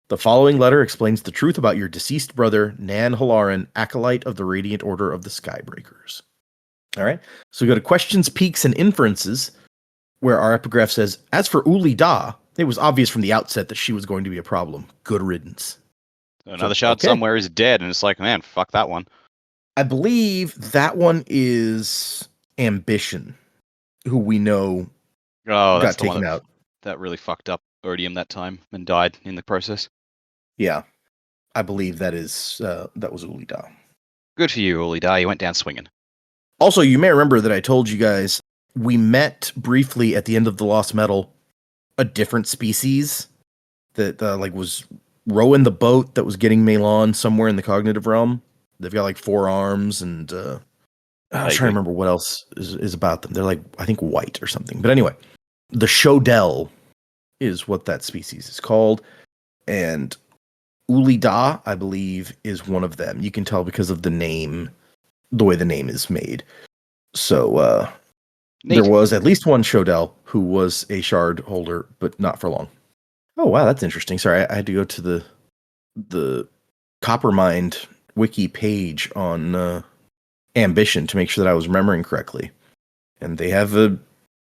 The following letter explains the truth about your deceased brother, Nan Halaran, acolyte of the Radiant Order of the Skybreakers. All right. So we go to questions, peaks, and inferences, where our epigraph says, as for Uli Da, It was obvious from the outset that she was going to be a problem. Good riddance. Another shard somewhere is dead, and it's like, man, fuck that one. I believe that one is Ambition, who we know That's got the one taken out. that really fucked up Odium that time and died in the process. Yeah, I believe that was Ulida. Good for you, Uli Da. You went down swinging. Also, you may remember that I told you guys we met briefly at the end of the Lost Metal a different species that was rowing the boat that was getting Melon somewhere in the cognitive realm. They've got like 4 arms, and I'm trying to remember what else is about them. They're like, I think, white or something. But anyway, the Shodel is what that species is called, and Ulida, I believe, is one of them. You can tell because of the name, the way the name is made. So there was at least one Shodel who was a shard holder, but not for long. Oh wow, that's interesting. Sorry, I had to go to the Coppermind wiki page on Ambition to make sure that I was remembering correctly, and they have an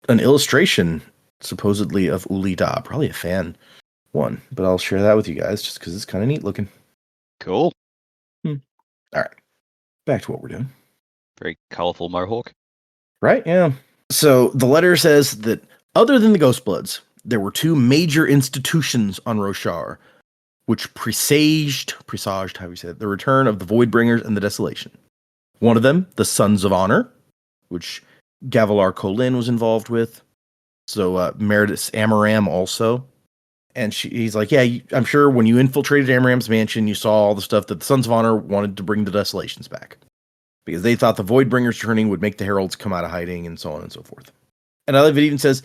illustration supposedly of Ulida, probably a fan one, but I'll share that with you guys just because it's kind of neat looking. Cool. All right, back to what we're doing. Very colorful mohawk. Right, yeah. So the letter says that other than the Ghostbloods, there were 2 major institutions on Roshar, which presaged, how we say it, the return of the Voidbringers and the Desolation. One of them, the Sons of Honor, which Gavilar Kholin was involved with. So Meredith Amaram also. And he's like, yeah, I'm sure when you infiltrated Amaram's mansion, you saw all the stuff that the Sons of Honor wanted to bring the Desolations back. Because they thought the Voidbringers returning would make the Heralds come out of hiding and so on and so forth. And I love it even says,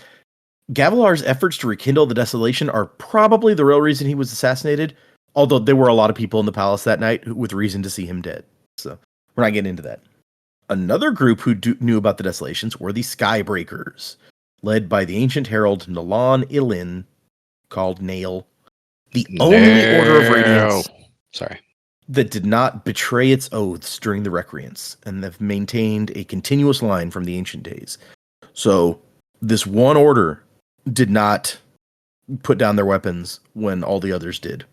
Gavilar's efforts to rekindle the Desolation are probably the real reason he was assassinated, although there were a lot of people in the palace that night with reason to see him dead. So we're not getting into that. Another group who knew about the Desolations were the Skybreakers, led by the ancient herald Nalan Ilin, called Nail, the only Order of Radiance that did not betray its oaths during the Recreants, and have maintained a continuous line from the ancient days. So this one order did not put down their weapons when all the others did,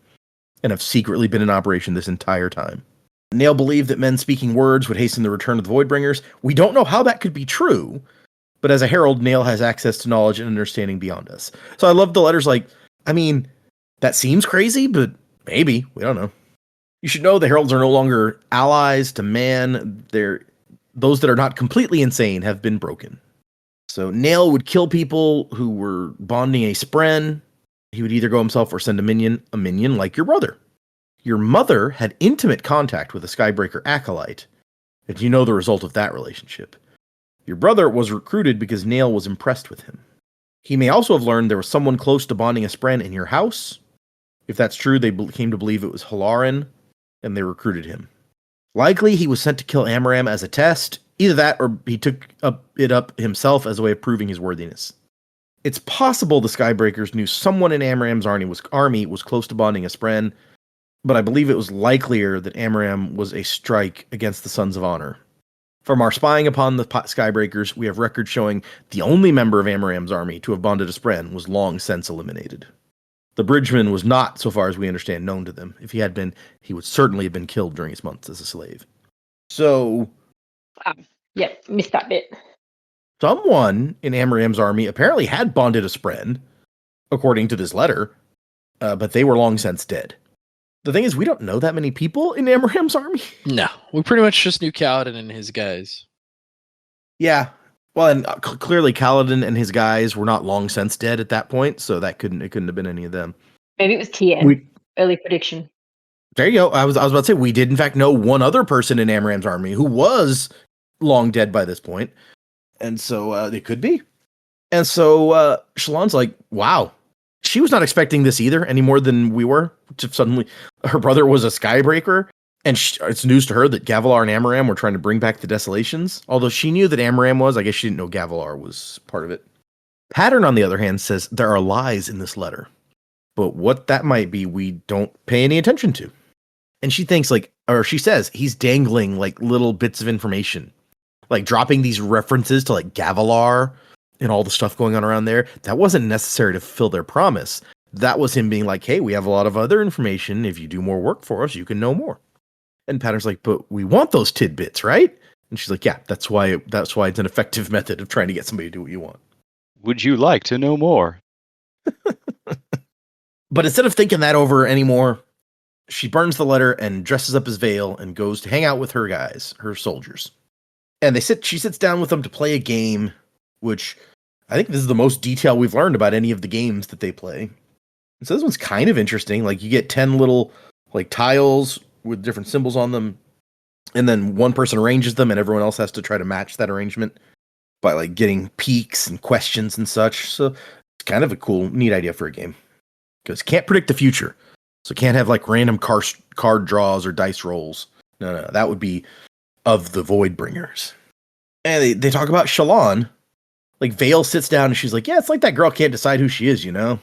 and have secretly been in operation this entire time. Nail believed that men speaking words would hasten the return of the Voidbringers. We don't know how that could be true, but as a herald, Nail has access to knowledge and understanding beyond us. So I love the letters like, I mean, that seems crazy, but maybe. We don't know. You should know the heralds are no longer allies to man. Those that are not completely insane have been broken. So Nail would kill people who were bonding a spren. He would either go himself or send a minion like your brother. Your mother had intimate contact with a Skybreaker acolyte, and you know the result of that relationship. Your brother was recruited because Nail was impressed with him. He may also have learned there was someone close to bonding a spren in your house. If that's true, they came to believe it was Halarin, and they recruited him. Likely, he was sent to kill Amaram as a test. Either that, or he took it up himself as a way of proving his worthiness. It's possible the Skybreakers knew someone in Amaram's army was close to bonding a spren, but I believe it was likelier that Amaram was a strike against the Sons of Honor. From our spying upon the Skybreakers, we have records showing the only member of Amaram's army to have bonded a spren was long since eliminated. The Bridgeman was not, so far as we understand, known to them. If he had been, he would certainly have been killed during his months as a slave. So... yeah, missed that bit. Someone in Amaram's army apparently had bonded a spren, according to this letter, but they were long since dead. The thing is, we don't know that many people in Amaram's army. No, we pretty much just knew Kaladin and his guys. Yeah, well, and clearly Kaladin and his guys were not long since dead at that point, so it couldn't have been any of them. Maybe it was TN. Early prediction. There you go. I was about to say we did in fact know one other person in Amaram's army who was long dead by this point, and so it could be. And so Shallan's like, wow. She was not expecting this either, any more than we were. Just suddenly, her brother was a Skybreaker, and it's news to her that Gavilar and Amaram were trying to bring back the Desolations. Although she knew that Amaram was, I guess she didn't know Gavilar was part of it. Pattern, on the other hand, says there are lies in this letter. But what that might be, we don't pay any attention to. And she thinks she says, he's dangling like little bits of information. Like dropping these references to like Gavilar and all the stuff going on around there, that wasn't necessary to fulfill their promise. That was him being like, hey, we have a lot of other information. If you do more work for us, you can know more. And Patter's like, but we want those tidbits, right? And she's like, yeah, that's why it's an effective method of trying to get somebody to do what you want. Would you like to know more? But instead of thinking that over anymore, she burns the letter and dresses up as Vale and goes to hang out with her guys, her soldiers. And she sits down with them to play a game, which I think this is the most detail we've learned about any of the games that they play. So this one's kind of interesting. Like, you get 10 little like tiles with different symbols on them, and then one person arranges them and everyone else has to try to match that arrangement by like getting peaks and questions and such. So it's kind of a cool, neat idea for a game. Because can't predict the future. So can't have like random card draws or dice rolls. No, that would be of the Voidbringers. And they talk about Shallan. Like, Vale sits down and she's like, yeah, it's like that girl can't decide who she is, you know?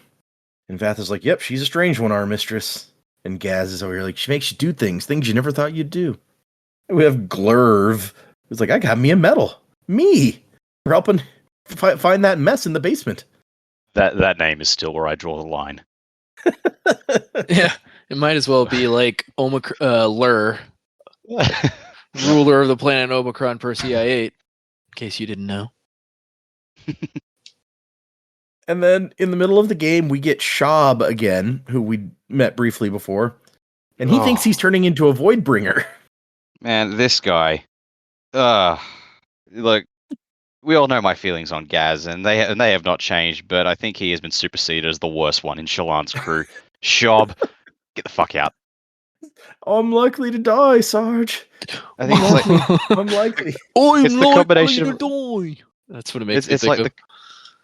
And Vath is like, yep, she's a strange one, our mistress. And Gaz is over here like, she makes you do things you never thought you'd do. And we have Glurv, who's like, I got me a medal. Me! For helping find that mess in the basement. That name is still where I draw the line. Yeah, it might as well be like Lur, ruler of the planet Omicron Persei 8, in case you didn't know. And then in the middle of the game, we get Shab again, who we met briefly before. And he thinks he's turning into a Voidbringer. Man, this guy. Look, we all know my feelings on Gaz, and they have not changed, but I think he has been superseded as the worst one in Shallan's crew. Shab, get the fuck out. I'm likely to die, Sarge. I think it's like I'm likely. It's the combination of die. That's what it makes me it's think like of.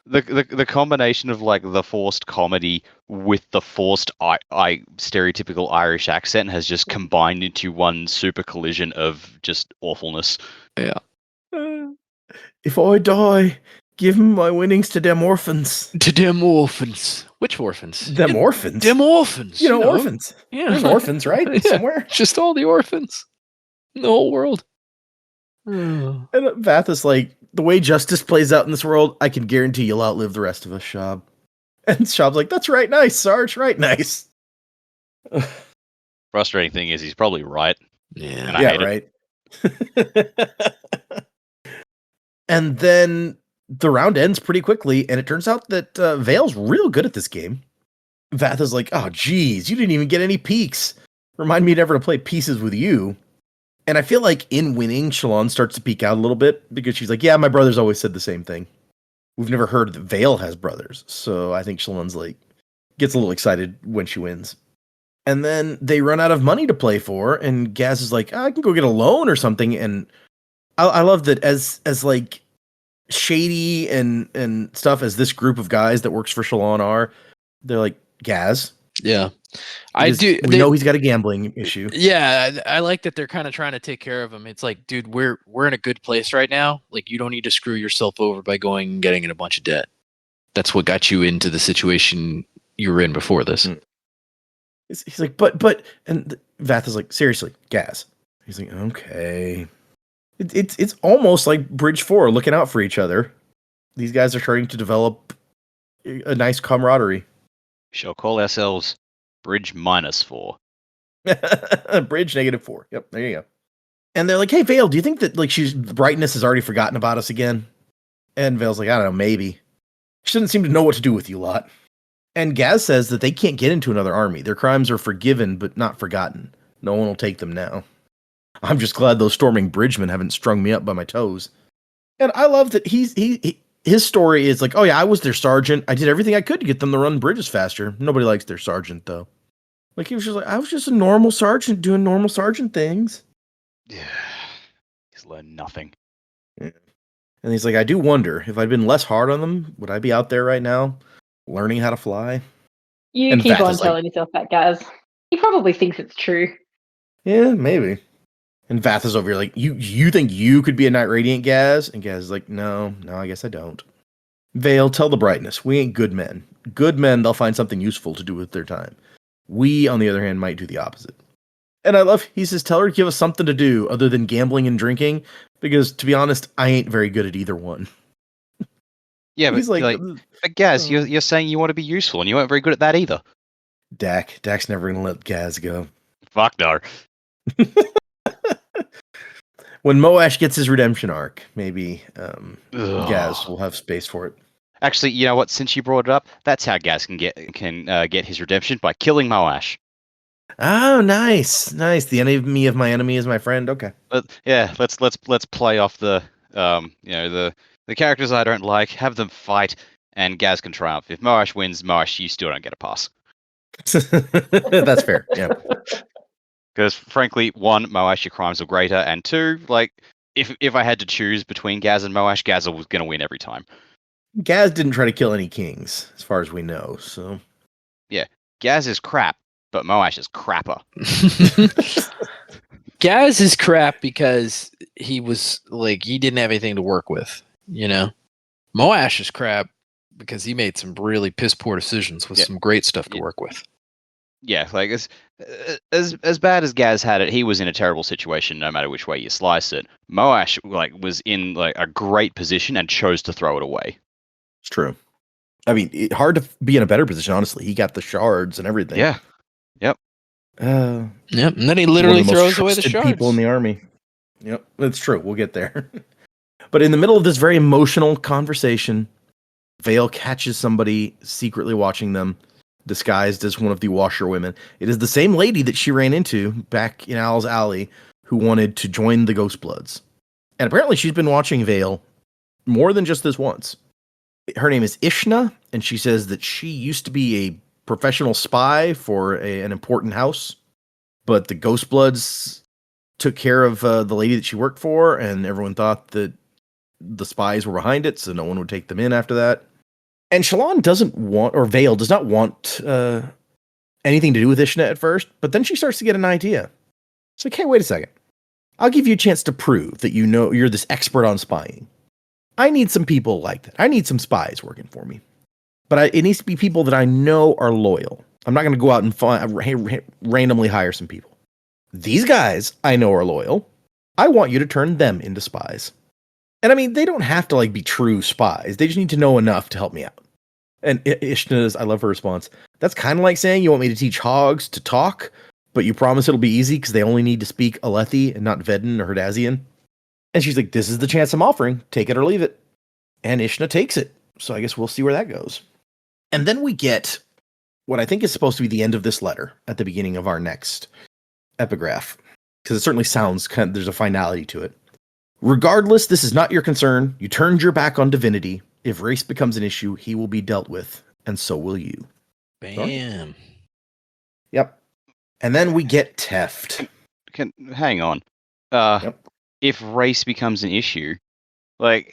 the combination of like the forced comedy with the forced stereotypical Irish accent has just combined into one super collision of just awfulness. Yeah. If I die, give my winnings to them orphans. To them orphans. Which orphans? Them orphans? Them orphans. You know, orphans. Yeah. There's orphans, right? Yeah, Somewhere. just all the orphans. In the whole world. And Vath is like, the way justice plays out in this world, I can guarantee you'll outlive the rest of us, Shab. And Shab's like, that's right nice, Sarge, right nice. Frustrating thing is he's probably right. Yeah. And I hate right. And then the round ends pretty quickly, and it turns out that Vale's real good at this game. Vath is like, oh, geez, you didn't even get any peaks. Remind me never to play pieces with you. And I feel like in winning, Shallan starts to peek out a little bit, because she's like, yeah, my brother's always said the same thing. We've never heard that Vale has brothers, so I think Shallan's like, gets a little excited when she wins. And then they run out of money to play for, and Gaz is like, I can go get a loan or something. And I love that as like shady and stuff as this group of guys that works for Shallan are, they're like, Gaz. Yeah. I do. We know he's got a gambling issue. Yeah, I like that they're kind of trying to take care of him. It's like, dude, we're in a good place right now. Like, you don't need to screw yourself over by going and getting in a bunch of debt. That's what got you into the situation you were in before this. He's like, but, and Vath is like, seriously, Gaz. He's like, okay. It's almost like Bridge 4 looking out for each other. These guys are starting to develop a nice camaraderie. We shall call ourselves Bridge -4. Bridge -4. Yep, there you go. And they're like, hey, Vale, do you think that like Brightness has already forgotten about us again? And Vale's like, I don't know, maybe. She doesn't seem to know what to do with you lot. And Gaz says that they can't get into another army. Their crimes are forgiven, but not forgotten. No one will take them now. I'm just glad those storming bridgemen haven't strung me up by my toes. And I love that his story is like, oh yeah, I was their sergeant. I did everything I could to get them to run bridges faster. Nobody likes their sergeant, though. Like, he was just like, I was just a normal sergeant doing normal sergeant things. Yeah. He's learned nothing. Yeah. And he's like, I do wonder, if I'd been less hard on them, would I be out there right now learning how to fly? You And keep Vath on is telling yourself that, Gaz. He probably thinks it's true. Yeah, maybe. And Vath is over here like, you think you could be a Knight Radiant, Gaz? And Gaz is like, no, I guess I don't. Vale, tell the Brightness, we ain't good men. Good men, they'll find something useful to do with their time. We, on the other hand, might do the opposite. And I love, he says, tell her to give us something to do other than gambling and drinking, because, to be honest, I ain't very good at either one. Yeah, but He's like, but Gaz, you're saying you want to be useful, and you weren't very good at that either. Dak's never gonna let Gaz go. Fuck no. When Moash gets his redemption arc, maybe Ugh. Gaz will have space for it. Actually, you know what? Since you brought it up, that's how Gaz can get his redemption, by killing Moash. Oh, nice. The enemy of my enemy is my friend. Okay. But yeah, let's play off the the characters I don't like, have them fight, and Gaz can triumph. If Moash wins, Moash, you still don't get a pass. That's fair. Yeah. Because frankly, one, Moash, your crimes are greater, and two, like if I had to choose between Gaz and Moash, Gaz was gonna win every time. Gaz didn't try to kill any kings, as far as we know. So yeah, Gaz is crap, but Moash is crapper. Gaz is crap because he didn't have anything to work with, you know. Moash is crap because he made some really piss poor decisions with some great stuff to work with. Yeah, like as bad as Gaz had it, he was in a terrible situation no matter which way you slice it. Moash was in a great position and chose to throw it away. It's true. I mean, hard to be in a better position, honestly. He got the shards and everything. Yeah. Yep. Yep. And then he literally throws away the shards. People in the army. Yep, that's true. We'll get there. But in the middle of this very emotional conversation, Vale catches somebody secretly watching them, disguised as one of the washerwomen. It is the same lady that she ran into back in Owl's Alley who wanted to join the Ghostbloods. And apparently she's been watching Vale more than just this once. Her name is Ishna, and she says that she used to be a professional spy for an important house, but the Ghostbloods took care of the lady that she worked for, and everyone thought that the spies were behind it, so no one would take them in after that. And Shallan doesn't want, or Vale does not want anything to do with Ishna at first, but then she starts to get an idea. It's like, hey, wait a second. I'll give you a chance to prove that you know you're this expert on spying. I need some people like that. I need some spies working for me. But it needs to be people that I know are loyal. I'm not going to go out and randomly hire some people. These guys I know are loyal. I want you to turn them into spies. And I mean, they don't have to be true spies. They just need to know enough to help me out. And Ishna's, I love her response. That's kind of like saying you want me to teach hogs to talk, but you promise it'll be easy because they only need to speak Alethi and not Vedin or Herdazian. And she's like, this is the chance I'm offering. Take it or leave it. And Ishna takes it. So I guess we'll see where that goes. And then we get what I think is supposed to be the end of this letter at the beginning of our next epigraph. Because it certainly sounds there's a finality to it. Regardless, this is not your concern. You turned your back on divinity. If race becomes an issue, he will be dealt with. And so will you. Bam. Yep. And then we get Teft. Hang on. Yep. If race becomes an issue,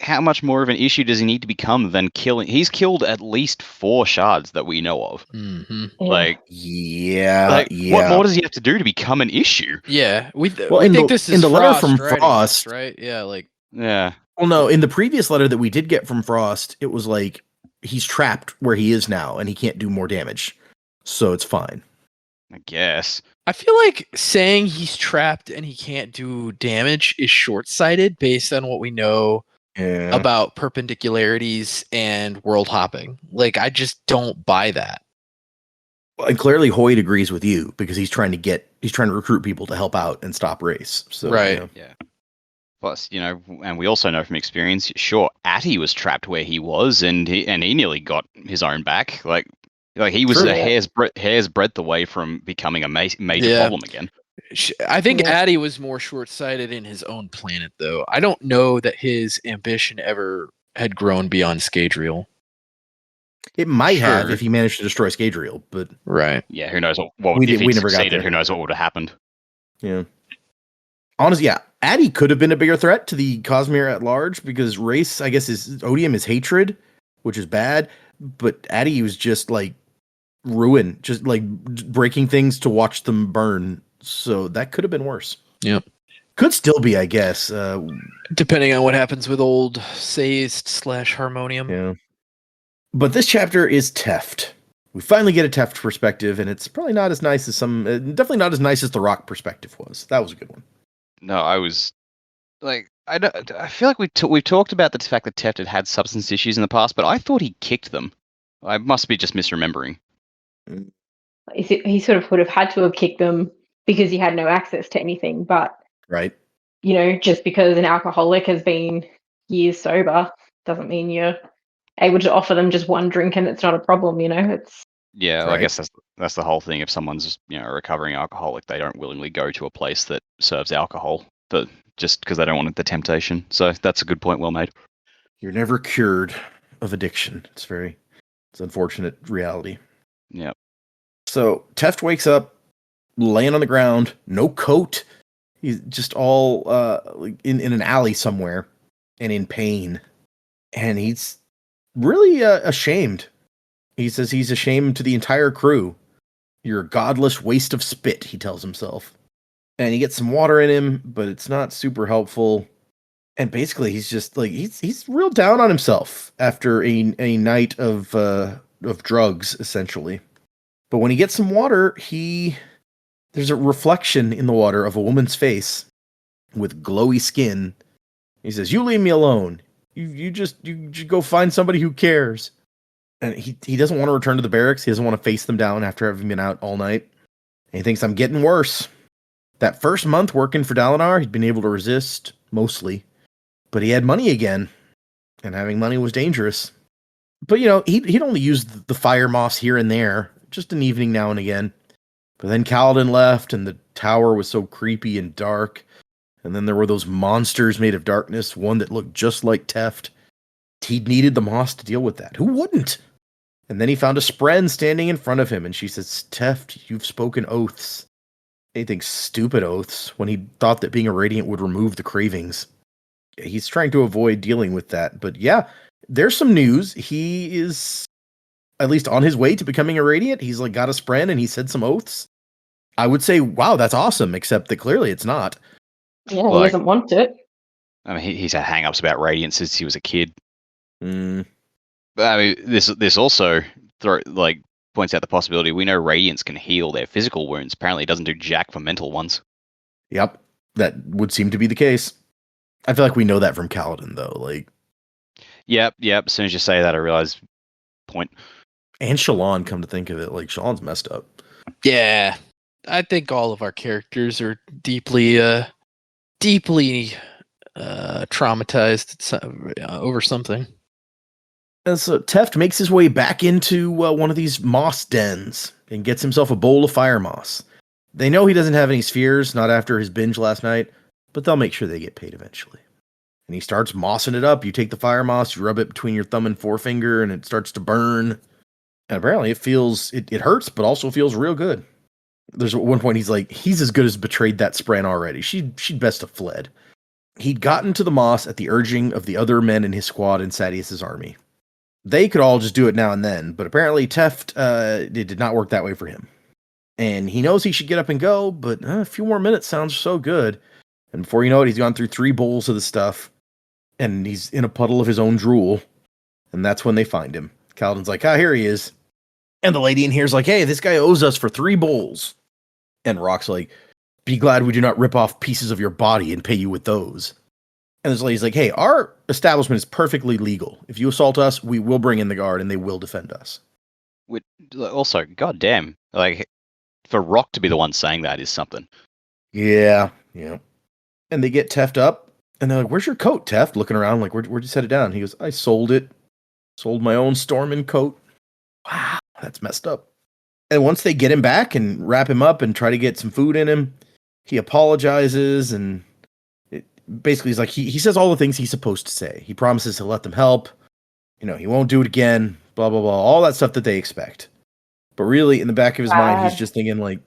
how much more of an issue does he need to become than killing? He's killed at least 4 shards that we know of. Mm-hmm. What more does he have to do to become an issue? Yeah, we think this is in the letter from writing Frost, this, right? Yeah, yeah. Well, no, in the previous letter that we did get from Frost, it was he's trapped where he is now, and he can't do more damage, so it's fine. I guess. I feel like saying he's trapped and he can't do damage is short-sighted based on what we know about perpendicularities and world hopping. I just don't buy that. And clearly Hoyt agrees with you because he's trying to recruit people to help out and stop race. So, right. Yeah. Plus, and we also know from experience, sure, Atty was trapped where he was, and he nearly got his own back. He was a hair's breadth away from becoming a major problem again. I think Addy was more short-sighted in his own planet, though. I don't know that his ambition ever had grown beyond Scadrial. It might have if he managed to destroy Scadrial, but right. Yeah, who knows what if he succeeded? Who knows what would have happened? Yeah. Honestly, yeah, Addy could have been a bigger threat to the Cosmere at large because race, I guess, odium is hatred, which is bad. But Addy was just ruin, just breaking things to watch them burn. So that could have been worse. Yep. Could still be, I guess. Depending on what happens with old Saist/Harmonium. Yeah. But this chapter is Teft. We finally get a Teft perspective, and it's probably not as nice as definitely not as nice as the Rock perspective was. That was a good one. No, I was like I feel like we've talked about the fact that Teft had substance issues in the past, but I thought he kicked them. I must be just misremembering. He sort of would have had to have kicked them because he had no access to anything. But Right. just because an alcoholic has been years sober doesn't mean you're able to offer them just one drink and it's not a problem. It's Yeah, I Right. guess that's the whole thing. If someone's a recovering alcoholic, they don't willingly go to a place that serves alcohol, but just because they don't want the temptation. So that's a good point, well made. You're never cured of addiction. It's unfortunate reality. Yeah. So Teft wakes up, laying on the ground, no coat. He's just all in an alley somewhere, and in pain. And he's really ashamed. He says he's ashamed to the entire crew. You're a godless waste of spit, he tells himself. And he gets some water in him, but it's not super helpful. And basically, he's just like he's real down on himself after a night of drugs, essentially. But when he gets some water, there's a reflection in the water of a woman's face with glowy skin. He says, "You leave me alone. You just go find somebody who cares." And he doesn't want to return to the barracks. He doesn't want to face them down after having been out all night. And he thinks, I'm getting worse. That first month working for Dalinar, he'd been able to resist, mostly. But he had money again. And having money was dangerous. But, he'd only use the fire moss here and there. Just an evening now and again. But then Kaladin left, and the tower was so creepy and dark. And then there were those monsters made of darkness, one that looked just like Teft. He'd needed the moss to deal with that. Who wouldn't? And then he found a spren standing in front of him, and she says, Teft, you've spoken oaths. He thinks stupid oaths, when he thought that being a Radiant would remove the cravings. He's trying to avoid dealing with that. But yeah, there's some news. He is at least on his way to becoming a Radiant. He's got a spren, and he said some oaths. I would say, wow, that's awesome, except that clearly it's not. Yeah, he doesn't want it. I mean, he's had hang-ups about Radiant since he was a kid. Mm. But I mean, this also points out the possibility we know Radiants can heal their physical wounds. Apparently, it doesn't do jack for mental ones. Yep, that would seem to be the case. I feel like we know that from Kaladin, though. Yep. As soon as you say that, I realize point. And Shallan, come to think of it, Shallan's messed up. Yeah, I think all of our characters are deeply traumatized over something. And so Teft makes his way back into one of these moss dens and gets himself a bowl of fire moss. They know he doesn't have any spheres, not after his binge last night, but they'll make sure they get paid eventually. And he starts mossing it up. You take the fire moss, you rub it between your thumb and forefinger, and it starts to burn. And apparently it hurts, but also feels real good. There's at one point he's as good as betrayed that spren already. She'd best have fled. He'd gotten to the moss at the urging of the other men in his squad in Sadeas's army. They could all just do it now and then, but apparently Teft, it did not work that way for him. And he knows he should get up and go, but a few more minutes sounds so good. And before you know it, he's gone through 3 bowls of the stuff, and he's in a puddle of his own drool. And that's when they find him. Kaladin's like, here he is. And the lady in here's like, hey, this guy owes us for 3 bowls. And Rock's like, be glad we do not rip off pieces of your body and pay you with those. And this lady's like, hey, our establishment is perfectly legal. If you assault us, we will bring in the guard and they will defend us. Also, goddamn, for Rock to be the one saying that is something. Yeah. And they get Teft up, and they're like, where's your coat, Teft? Looking around, where'd you set it down? He goes, I sold it. Sold my own Stormin coat. Wow, that's messed up. And once they get him back and wrap him up and try to get some food in him, he apologizes, and basically he's like, he says all the things he's supposed to say. He promises he'll let them help. He won't do it again, blah, blah, blah. All that stuff that they expect. But really, in the back of his mind, he's just thinking,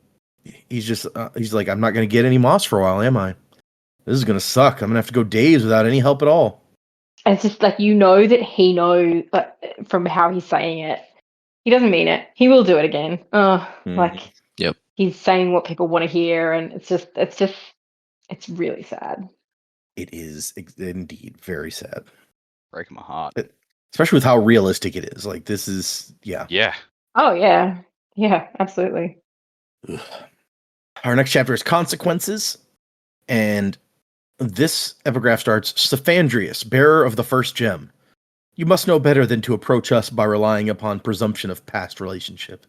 he's like, I'm not going to get any moss for a while, am I? This is going to suck. I'm going to have to go days without any help at all. It's just that that he knows, from how he's saying it, he doesn't mean it. He will do it again. Yep. He's saying what people want to hear, and it's really sad. It is indeed very sad. Breaking my heart. Especially with how realistic it is. This is, yeah. Yeah. Oh, yeah. Yeah, absolutely. Ugh. Our next chapter is Consequences. And This epigraph starts, Saphandrius, bearer of the first gem. You must know better than to approach us by relying upon presumption of past relationship.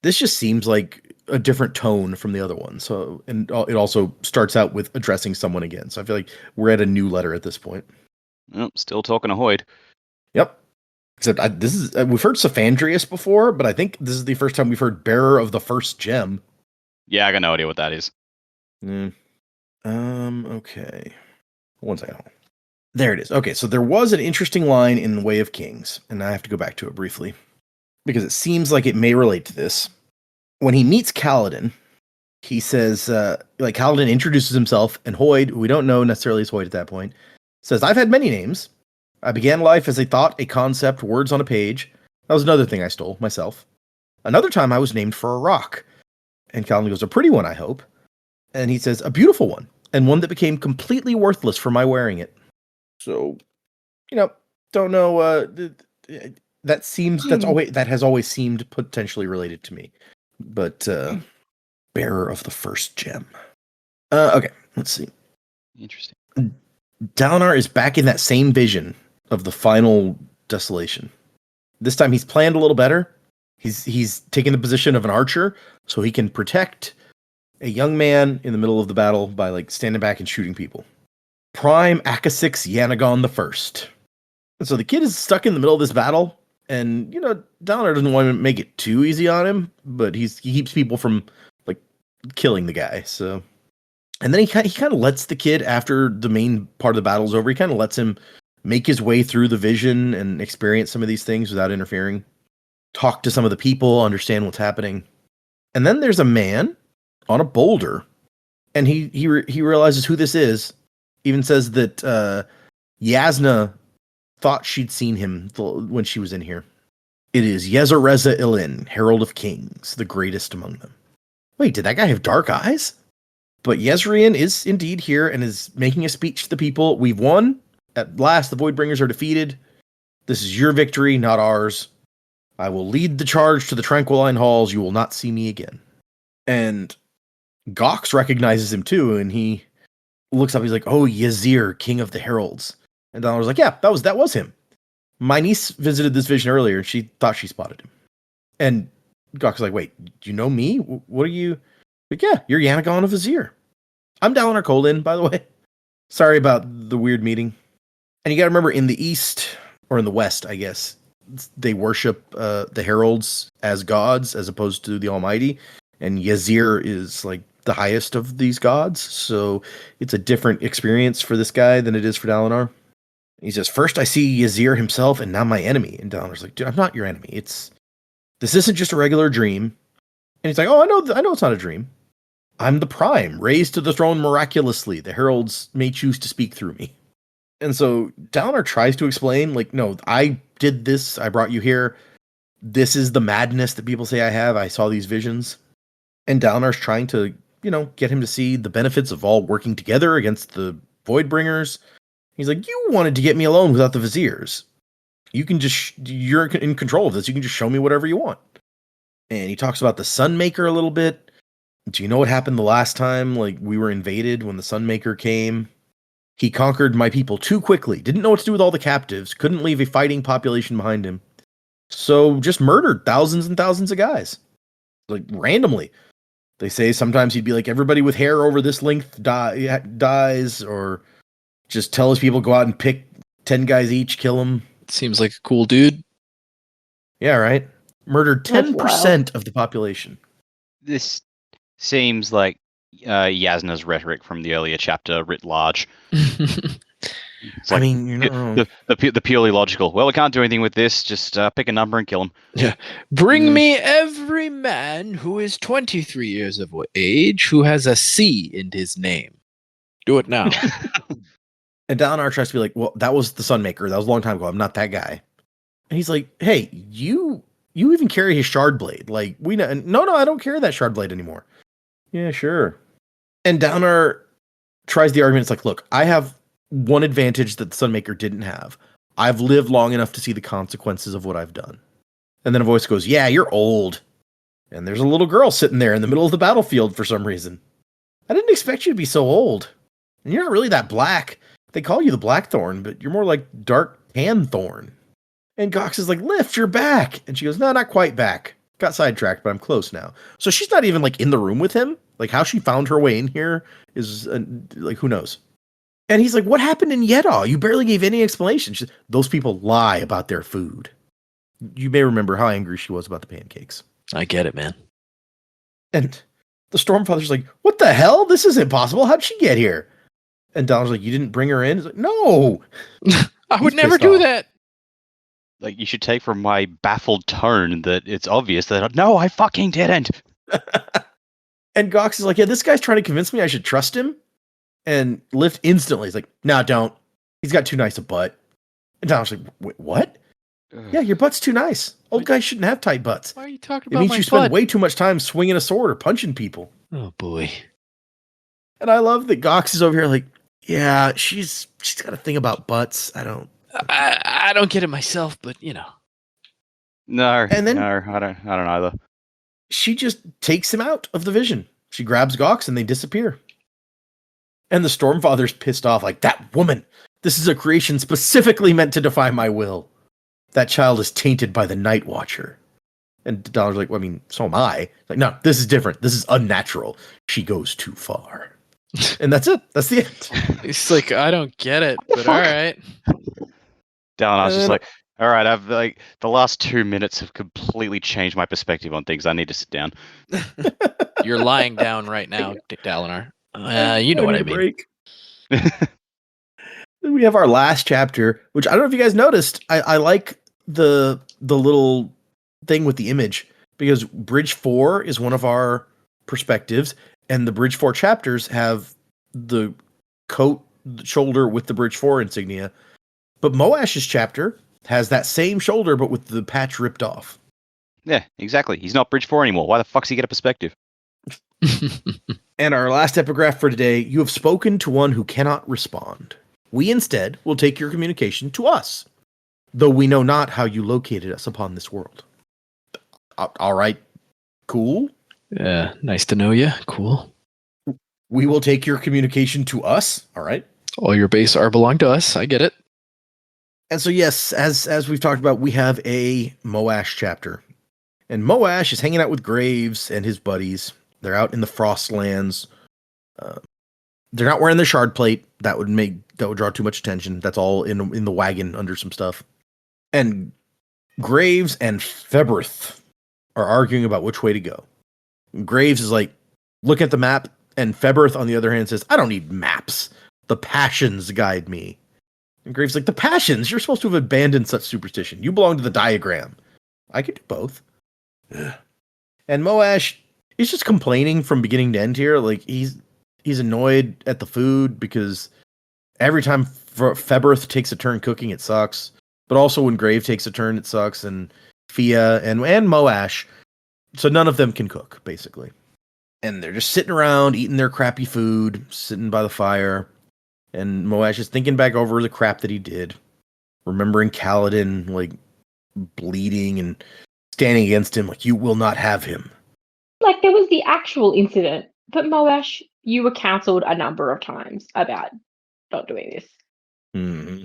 This just seems like a different tone from the other one. So, and it also starts out with addressing someone again. So I feel like we're at a new letter at this point. Oh, still talking to Hoyd. Yep. Except we've heard Saphandrius before, but I think this is the first time we've heard bearer of the first gem. Yeah, I got no idea what that is. Okay. One second. There it is. Okay, so there was an interesting line in The Way of Kings, and I have to go back to it briefly, because it seems like it may relate to this. When he meets Kaladin, he says, Kaladin introduces himself, and Hoyd, who we don't know necessarily is Hoyd at that point, says, I've had many names. I began life as a thought, a concept, words on a page. That was another thing I stole, myself. Another time I was named for a rock. And Kaladin goes, a pretty one, I hope. And he says, a beautiful one, and one that became completely worthless for my wearing it. So, don't know, that has always seemed potentially related to me. But, bearer of the first gem. Okay, let's see. Interesting. Dalinar is back in that same vision of the final desolation. This time he's planned a little better. He's taken the position of an archer so he can protect a young man in the middle of the battle by standing back and shooting people. Prime Akasix Yanagon the First. And so the kid is stuck in the middle of this battle, and Dalinar doesn't want to make it too easy on him, but he keeps people from killing the guy. So, and then he kind of lets the kid, after the main part of the battle's over, he kind of lets him make his way through the vision and experience some of these things without interfering. Talk to some of the people, understand what's happening. And then there's a man on a boulder, and he realizes who this is. Even says that Yasna thought she'd seen him when she was in here. It is Yezareza Ilin, Herald of Kings, the greatest among them. Wait, did that guy have dark eyes? But Yezrian is indeed here and is making a speech to the people. We've won. At last, the Voidbringers are defeated. This is your victory, not ours. I will lead the charge to the Tranquiline Halls. You will not see me again. And Gox recognizes him too, and he looks up. He's like, "Oh, Yazir, King of the Heralds." And Dalinar's like, "Yeah, that was him. My niece visited this vision earlier, and she thought she spotted him." And Gox is like, "Wait, do you know me? What are you?" Like, "Yeah, you're Yanagon of Azir. I'm Dalinar Kholin, by the way. Sorry about the weird meeting." And you got to remember, in the East, or in the West, I guess, they worship the heralds as gods as opposed to the Almighty. And Yazir is the highest of these gods. So it's a different experience for this guy than it is for Dalinar. He says, "First I see Yazir himself and now my enemy." And Dalinar's like, "Dude, I'm not your enemy. This isn't just a regular dream." And he's like, "Oh, I know it's not a dream. I'm the Prime, raised to the throne miraculously. The heralds may choose to speak through me." And so Dalinar tries to explain, "No, I did this. I brought you here. This is the madness that people say I have. I saw these visions." And Dalinar's trying to, get him to see the benefits of all working together against the Voidbringers. He's like, "You wanted to get me alone without the Viziers. You're in control of this. You can just show me whatever you want." And he talks about the Sunmaker a little bit. "Do you know what happened the last time, we were invaded when the Sunmaker came? He conquered my people too quickly, didn't know what to do with all the captives, couldn't leave a fighting population behind him. So just murdered thousands and thousands of guys. Randomly. They say sometimes he'd be like, everybody with hair over this length dies, or just tell his people, go out and pick 10 guys each, kill them." Seems like a cool dude. Yeah, right? Murdered 10% of the population. This seems like Yasna's rhetoric from the earlier chapter writ large. It's I mean, you're not wrong. The purely logical. Well, we can't do anything with this. Just pick a number and kill him. Yeah. Bring me every man who is 23 years of age who has a C in his name. Do it now. And Dalinar tries to be like, "Well, that was the Sunmaker. That was a long time ago. I'm not that guy." And he's like, "Hey, you even carry his shard blade. We know." No, I don't carry that shard blade anymore." "Yeah, sure." And Dalinar tries the argument. It's like, "Look, I have one advantage that the Sunmaker didn't have. I've lived long enough to see the consequences of what I've done." And then a voice goes, "Yeah, you're old." And there's a little girl sitting there in the middle of the battlefield for some reason. "I didn't expect you to be so old." And you're not really that black. They call you the Blackthorn, but you're more like dark tan thorn. And Gox is like, lift, you're back. And she goes, no, not quite back. Got sidetracked, but I'm close now. So she's not even like in the room with him. Like how she found her way in here is like, who knows? And he's like, what happened in Yeddaw? You barely gave any explanation. She's, those people lie about their food. You may remember how angry she was about the pancakes. I get it, man. And the Stormfather's like, what the hell? This is impossible. How'd she get here? And Donald's like, you didn't bring her in? He's like, no. I would He's never pissed do off. that. Like, you should take from my baffled tone that it's obvious that, no, I fucking didn't. And Gox is like, yeah, this guy's trying to convince me I should trust him. And Lift instantly is like, no, don't. He's got too nice a butt. And Donald's like, wait, what? Yeah, your butt's too nice. Old guys shouldn't have tight butts. Why are you talking It about means my you spend butt? way too much time swinging a sword or punching people. Oh boy. And I love that Gox is over here like, yeah, she's got a thing about butts. I don't. I don't get it myself, but you know. No, And then- no, I don't either. She just takes him out of the vision. She grabs Gox and they disappear. And the Stormfather's pissed off like, that woman. This is a creation specifically meant to defy my will. That child is tainted by the Night Watcher. And Dollar's like, well, I mean, so am I. Like, no, this is different. This is unnatural. She goes too far. And that's it. That's the end. It's like I don't get it, but all right. Dalinar, just And- like, all right, I've like the last 2 minutes have completely changed my perspective on things. I need to sit down. You're lying down right now, Dalinar. You know what I need a mean. break. Then we have our last chapter, which I don't know if you guys noticed. I like the little thing with the image because Bridge 4 is one of our perspectives, and the Bridge 4 chapters have the coat, the shoulder with the Bridge 4 insignia. But Moash's chapter has that same shoulder, but with the patch ripped off. Yeah, exactly. He's not Bridge 4 anymore. Why the fuck's he get a perspective? And our last epigraph for today, you have spoken to one who cannot respond. We instead will take your communication to us, though we know not how you located us upon this world. All right, cool. Yeah, nice to know you. Cool. We will take your communication to us. All right. All your base are belong to us. I get it. And so, yes, as we've talked about, we have a Moash chapter. And Moash is hanging out with Graves and his buddies. They're out in the Frostlands. They're not wearing the shard plate. That would draw too much attention. That's all in the wagon under some stuff. And Graves and Feberth are arguing about which way to go. Graves is like, look at the map. And Feberth, on the other hand, says, I don't need maps. The passions guide me. And Graves like, the passions? You're supposed to have abandoned such superstition. You belong to the diagram. I could do both. Ugh. And Moash is just complaining from beginning to end here. Like, he's annoyed at the food because every time Feberth takes a turn cooking, it sucks. But also when Grave takes a turn, it sucks. And Fia and Moash. So none of them can cook, basically. And they're just sitting around, eating their crappy food, sitting by the fire. And Moash is thinking back over the crap that he did. Remembering Kaladin, like, bleeding and standing against him, like, you will not have him. Like, there was the actual incident, but Moash, you were counseled a number of times about not doing this. Mm-hmm.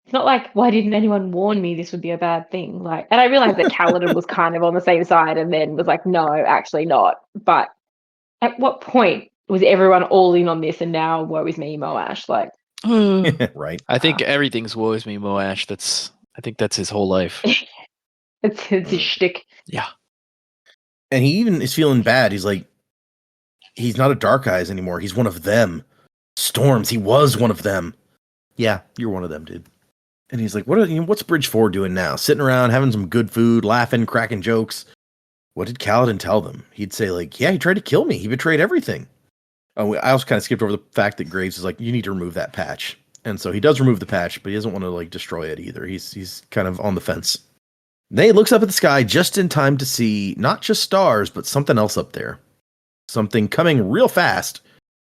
It's not like, why didn't anyone warn me this would be a bad thing? Like, and I realized that Kaladin was kind of on the same side and then was like, no, actually not. But at what point was everyone all in on this and now woe is me, Moash? Like, Right. I think everything's woe is me, Moash. I think that's his whole life. it's his shtick. Yeah. And he even is feeling bad. He's like, he's not a Dark Eyes anymore. He's one of them. Storms, he was one of them. Yeah, you're one of them, dude. And he's like, what's Bridge 4 doing now? Sitting around, having some good food, laughing, cracking jokes. What did Kaladin tell them? He'd say, like, yeah, he tried to kill me. He betrayed everything. Oh, I also kind of skipped over the fact that Graves is like, you need to remove that patch. And so he does remove the patch, but he doesn't want to, like, destroy it either. He's kind of on the fence. Then he looks up at the sky just in time to see not just stars, but something else up there. Something coming real fast.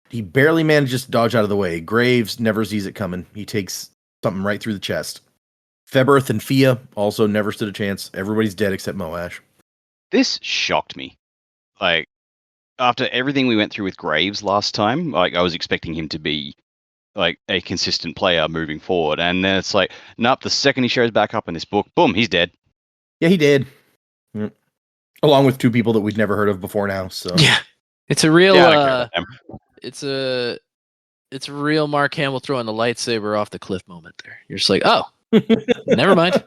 He barely manages to dodge out of the way. Graves never sees it coming. He takes something right through the chest. Feberth and Fia also never stood a chance. Everybody's dead except Moash. This shocked me. Like, after everything we went through with Graves last time, like, I was expecting him to be like a consistent player moving forward. And then it's like, nope, the second he shows back up in this book, boom, he's dead. Yeah, he did. Mm. Along with two people that we'd never heard of before now. So Yeah, it's a real. Yeah, I don't care about them. It's a real Mark Hamill throwing the lightsaber off the cliff moment. There, you're just like, oh, never mind.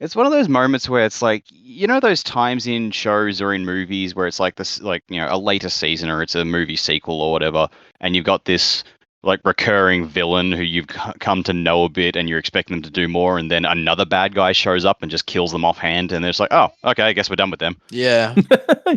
It's one of those moments where it's like, you know, those times in shows or in movies where it's like this, like, you know, a later season or it's a movie sequel or whatever, and you've got this like recurring villain who you've come to know a bit and you're expecting them to do more, and then another bad guy shows up and just kills them offhand, and it's like, oh, okay, I guess we're done with them. Yeah,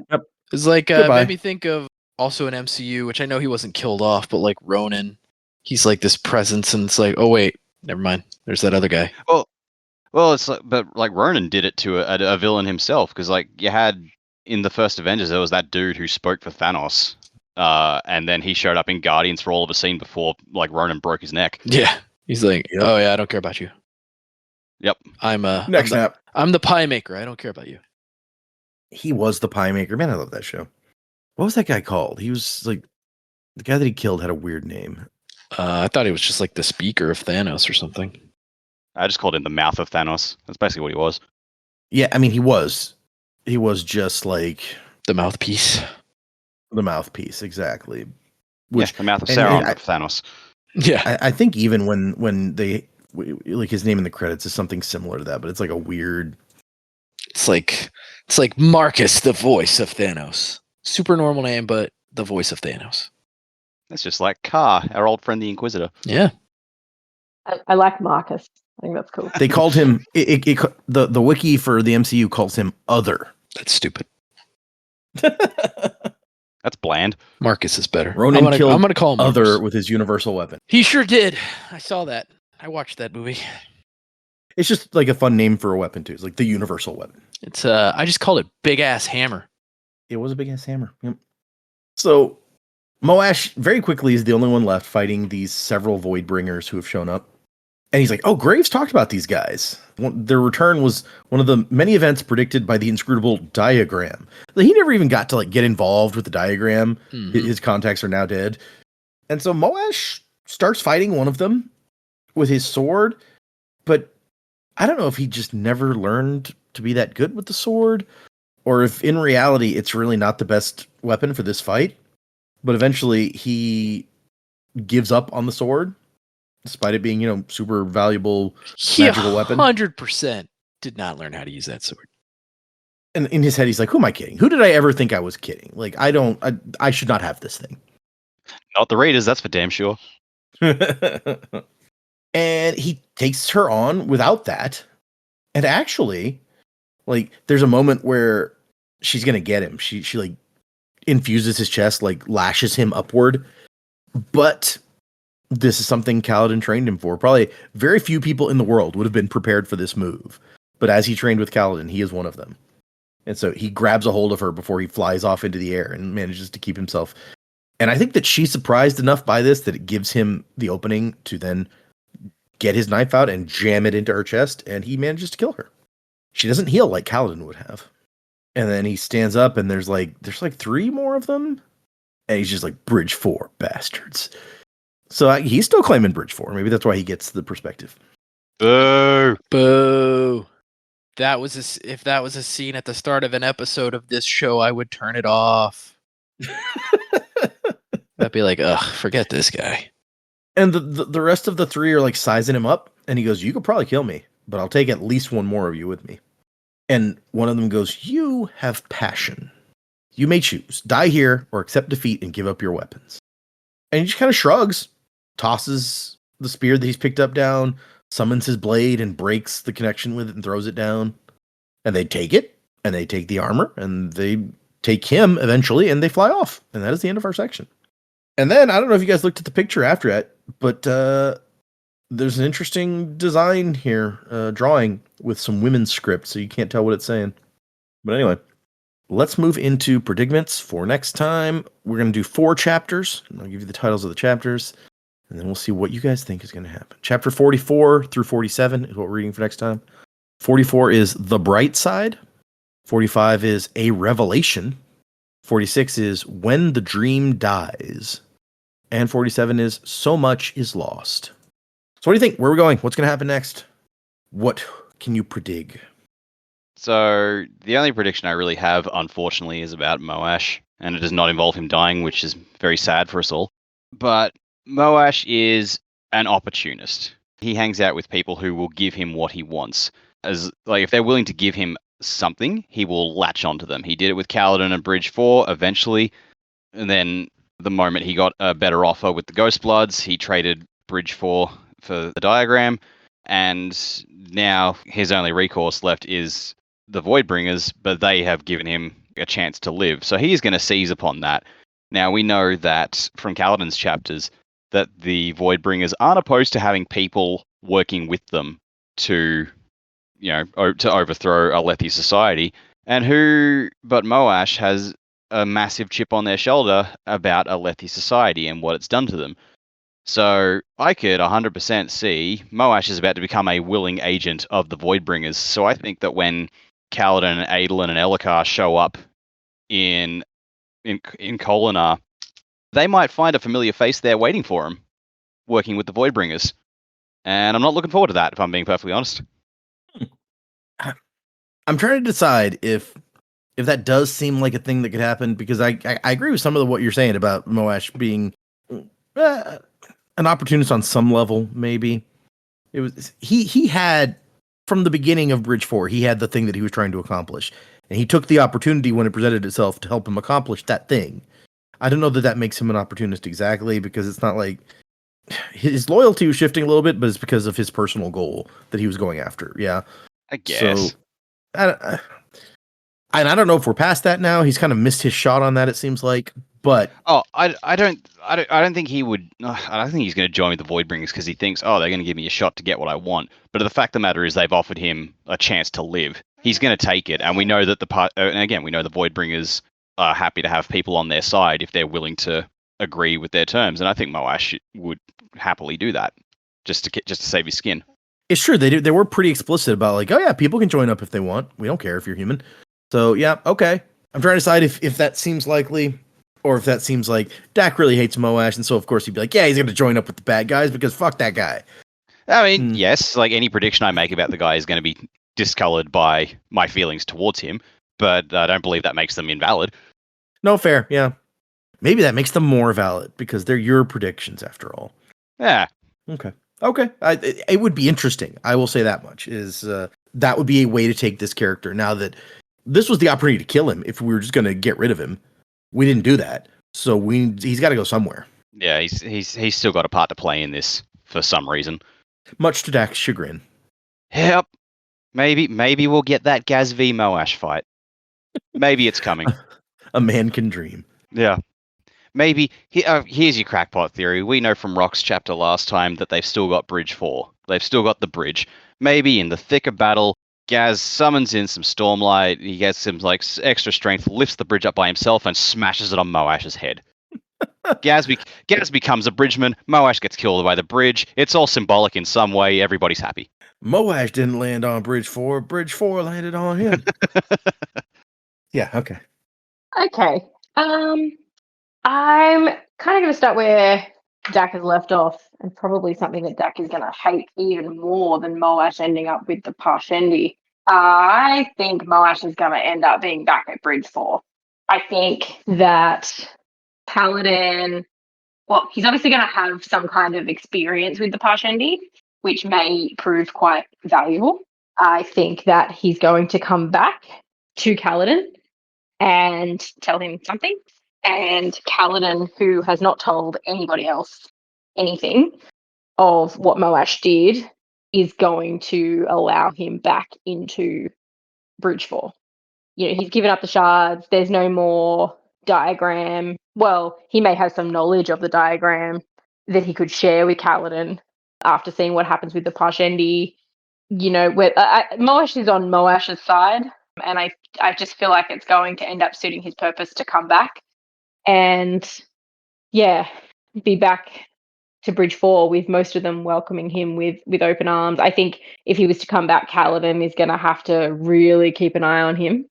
Yep. it's like Goodbye. made me think of also an MCU, which I know he wasn't killed off, but like Ronan, he's like this presence, and it's like, oh wait, never mind. There's that other guy. Well, it's like, but like Ronan did it to a villain himself, because like you had in the first Avengers, there was that dude who spoke for Thanos, and then he showed up in Guardians for all of a scene before like Ronan broke his neck. Yeah, he's like, Yep. oh yeah, I don't care about you. Yep. I'm Next snap. I'm the pie maker. I don't care about you. He was the pie maker. Man, I love that show. What was that guy called? He was like the guy that he killed had a weird name. I thought he was just like the speaker of Thanos or something. I just called him the mouth of Thanos. That's basically what he was. Yeah, I mean he was just like The mouthpiece. the mouthpiece, exactly. Yeah, the mouth of and Sauron I- of Thanos. Yeah. I think even when they like his name in the credits is something similar to that, but it's like a weird. It's like Marcus, the voice of Thanos. Super normal name, but the voice of Thanos. That's just like Carr, our old friend the Inquisitor. Yeah. I like Marcus. I think that's cool. They called him the wiki for the MCU calls him Other. That's stupid. That's bland. Marcus is better. Ronan killed I'm gonna call him Other Marcus. with his universal weapon. He sure did. I saw that. I watched that movie. It's just like a fun name for a weapon too. It's like the universal weapon. It's I just called it Big Ass Hammer. It was a big ass hammer. Yep. So Moash very quickly is the only one left fighting these several Voidbringers who have shown up. And he's like, oh, Graves talked about these guys. Their return was one of the many events predicted by the inscrutable diagram. He never even got to like get involved with the diagram. Mhm. His contacts are now dead. And so Moash starts fighting one of them with his sword. But I don't know if he just never learned to be that good with the sword, or if in reality it's really not the best weapon for this fight. But eventually he gives up on the sword, despite it being, you know, super valuable magical weapon. 100% did not learn how to use that sword. And in his head, he's like, who am I kidding? Who did I ever think I was kidding? Like, I should not have this thing. Not the Raiders, that's for damn sure. And he takes her on without that. And actually, like, there's a moment where she's going to get him. She like infuses his chest, like lashes him upward. But this is something Kaladin trained him for. Probably very few people in the world would have been prepared for this move. But as he trained with Kaladin, he is one of them. And so he grabs a hold of her before he flies off into the air and manages to keep himself. And I think that she's surprised enough by this that it gives him the opening to then get his knife out and jam it into her chest. And he manages to kill her. She doesn't heal like Kaladin would have. And then he stands up and there's like 3 more of them. And he's just like, Bridge 4, bastards. So he's still claiming Bridge 4. Maybe that's why he gets the perspective. Boo! Boo. If that was a scene at the start of an episode of this show, I would turn it off. I'd be like, ugh, forget this guy. And the rest of the 3 are like sizing him up. And he goes, you could probably kill me, but I'll take at least one more of you with me. And one of them goes, you have passion. You may choose. Die here or accept defeat and give up your weapons. And he just kind of shrugs, tosses the spear that he's picked up down, summons his blade and breaks the connection with it and throws it down. And they take it, and they take the armor, and they take him eventually, and they fly off. And that is the end of our section. And then, I don't know if you guys looked at the picture after it, but there's an interesting design here, drawing with some women's script, so you can't tell what it's saying. But anyway, let's move into predicaments for next time. We're going to do 4 chapters. And I'll give you the titles of the chapters, and then we'll see what you guys think is going to happen. Chapter 44 through 47 is what we're reading for next time. 44 is The Bright Side. 45 is A Revelation. 46 is When the Dream Dies. And 47 is so much is lost. So what do you think? Where are we going? What's going to happen next? What can you predict? So the only prediction I really have, unfortunately, is about Moash, and it does not involve him dying, which is very sad for us all. But Moash is an opportunist. He hangs out with people who will give him what he wants. As like if they're willing to give him something, he will latch onto them. He did it with Kaladin and Bridge 4 eventually, and then the moment he got a better offer with the Ghostbloods, he traded Bridge 4 for the diagram, and now his only recourse left is the Voidbringers, but they have given him a chance to live. So he is going to seize upon that. Now, we know that from Kaladin's chapters that the Voidbringers aren't opposed to having people working with them to, to overthrow Alethi society. And but Moash has a massive chip on their shoulder about Alethi society and what it's done to them. So I could 100% see Moash is about to become a willing agent of the Voidbringers. So I think that when Kaladin, Adolin, and Elhokar show up in Kholinar, they might find a familiar face there waiting for them, working with the Voidbringers. And I'm not looking forward to that, if I'm being perfectly honest. I'm trying to decide if that does seem like a thing that could happen, because I agree with some of what you're saying about Moash being an opportunist on some level. Maybe it was he had from the beginning of Bridge 4, he had the thing that he was trying to accomplish, and he took the opportunity when it presented itself to help him accomplish that thing. I don't know that makes him an opportunist exactly, because it's not like his loyalty was shifting a little bit, but it's because of his personal goal that he was going after. Yeah, I guess. So, and I don't know if we're past that now. He's kind of missed his shot on that, it seems like. But I don't think he would. I don't think he's going to join with the Voidbringers because he thinks, they're going to give me a shot to get what I want. But the fact of the matter is, they've offered him a chance to live. He's going to take it, and we know that we know the Voidbringers are happy to have people on their side if they're willing to agree with their terms. And I think Moash would happily do that just to save his skin. It's true. They were pretty explicit about like, oh yeah, people can join up if they want. We don't care if you're human. So yeah, okay. I'm trying to decide if that seems likely, or if that seems like Dak really hates Moash, and so of course he'd be like, yeah, he's going to join up with the bad guys because fuck that guy. I mean, yes, like any prediction I make about the guy is going to be discolored by my feelings towards him, but I don't believe that makes them invalid. No, fair, yeah. Maybe that makes them more valid because they're your predictions after all. Yeah. Okay. It would be interesting. I will say that much is that would be a way to take this character. Now that this was the opportunity to kill him, if we were just going to get rid of him, we didn't do that. So he's got to go somewhere. Yeah, he's still got a part to play in this for some reason. Much to Dak's chagrin. Yep. Maybe we'll get that Gaz v Moash fight. Maybe it's coming. A man can dream. Yeah. Maybe here's your crackpot theory. We know from Rock's chapter last time that they've still got Bridge 4. They've still got the bridge. Maybe in the thick of battle, Gaz summons in some Stormlight. He gets some extra strength, lifts the bridge up by himself, and smashes it on Moash's head. Gaz becomes a bridgeman. Moash gets killed by the bridge. It's all symbolic in some way. Everybody's happy. Moash didn't land on Bridge 4. Bridge 4 landed on him. Yeah. Okay. Okay. I'm kind of going to start where Dak has left off, and probably something that Dak is going to hate even more than Moash ending up with the Parshendi. I think Moash is going to end up being back at Bridge 4. I think that Paladin, well, he's obviously going to have some kind of experience with the Parshendi, which may prove quite valuable. I think that he's going to come back to Kaladin and tell him something. And Kaladin, who has not told anybody else anything of what Moash did, is going to allow him back into Bridge 4. He's given up the shards. There's no more diagram. Well, he may have some knowledge of the diagram that he could share with Kaladin after seeing what happens with the Parshendi. Moash is on Moash's side, and I just feel like it's going to end up suiting his purpose to come back and, be back to Bridge 4 with most of them welcoming him with open arms. I think if he was to come back, Kaladin is going to have to really keep an eye on him.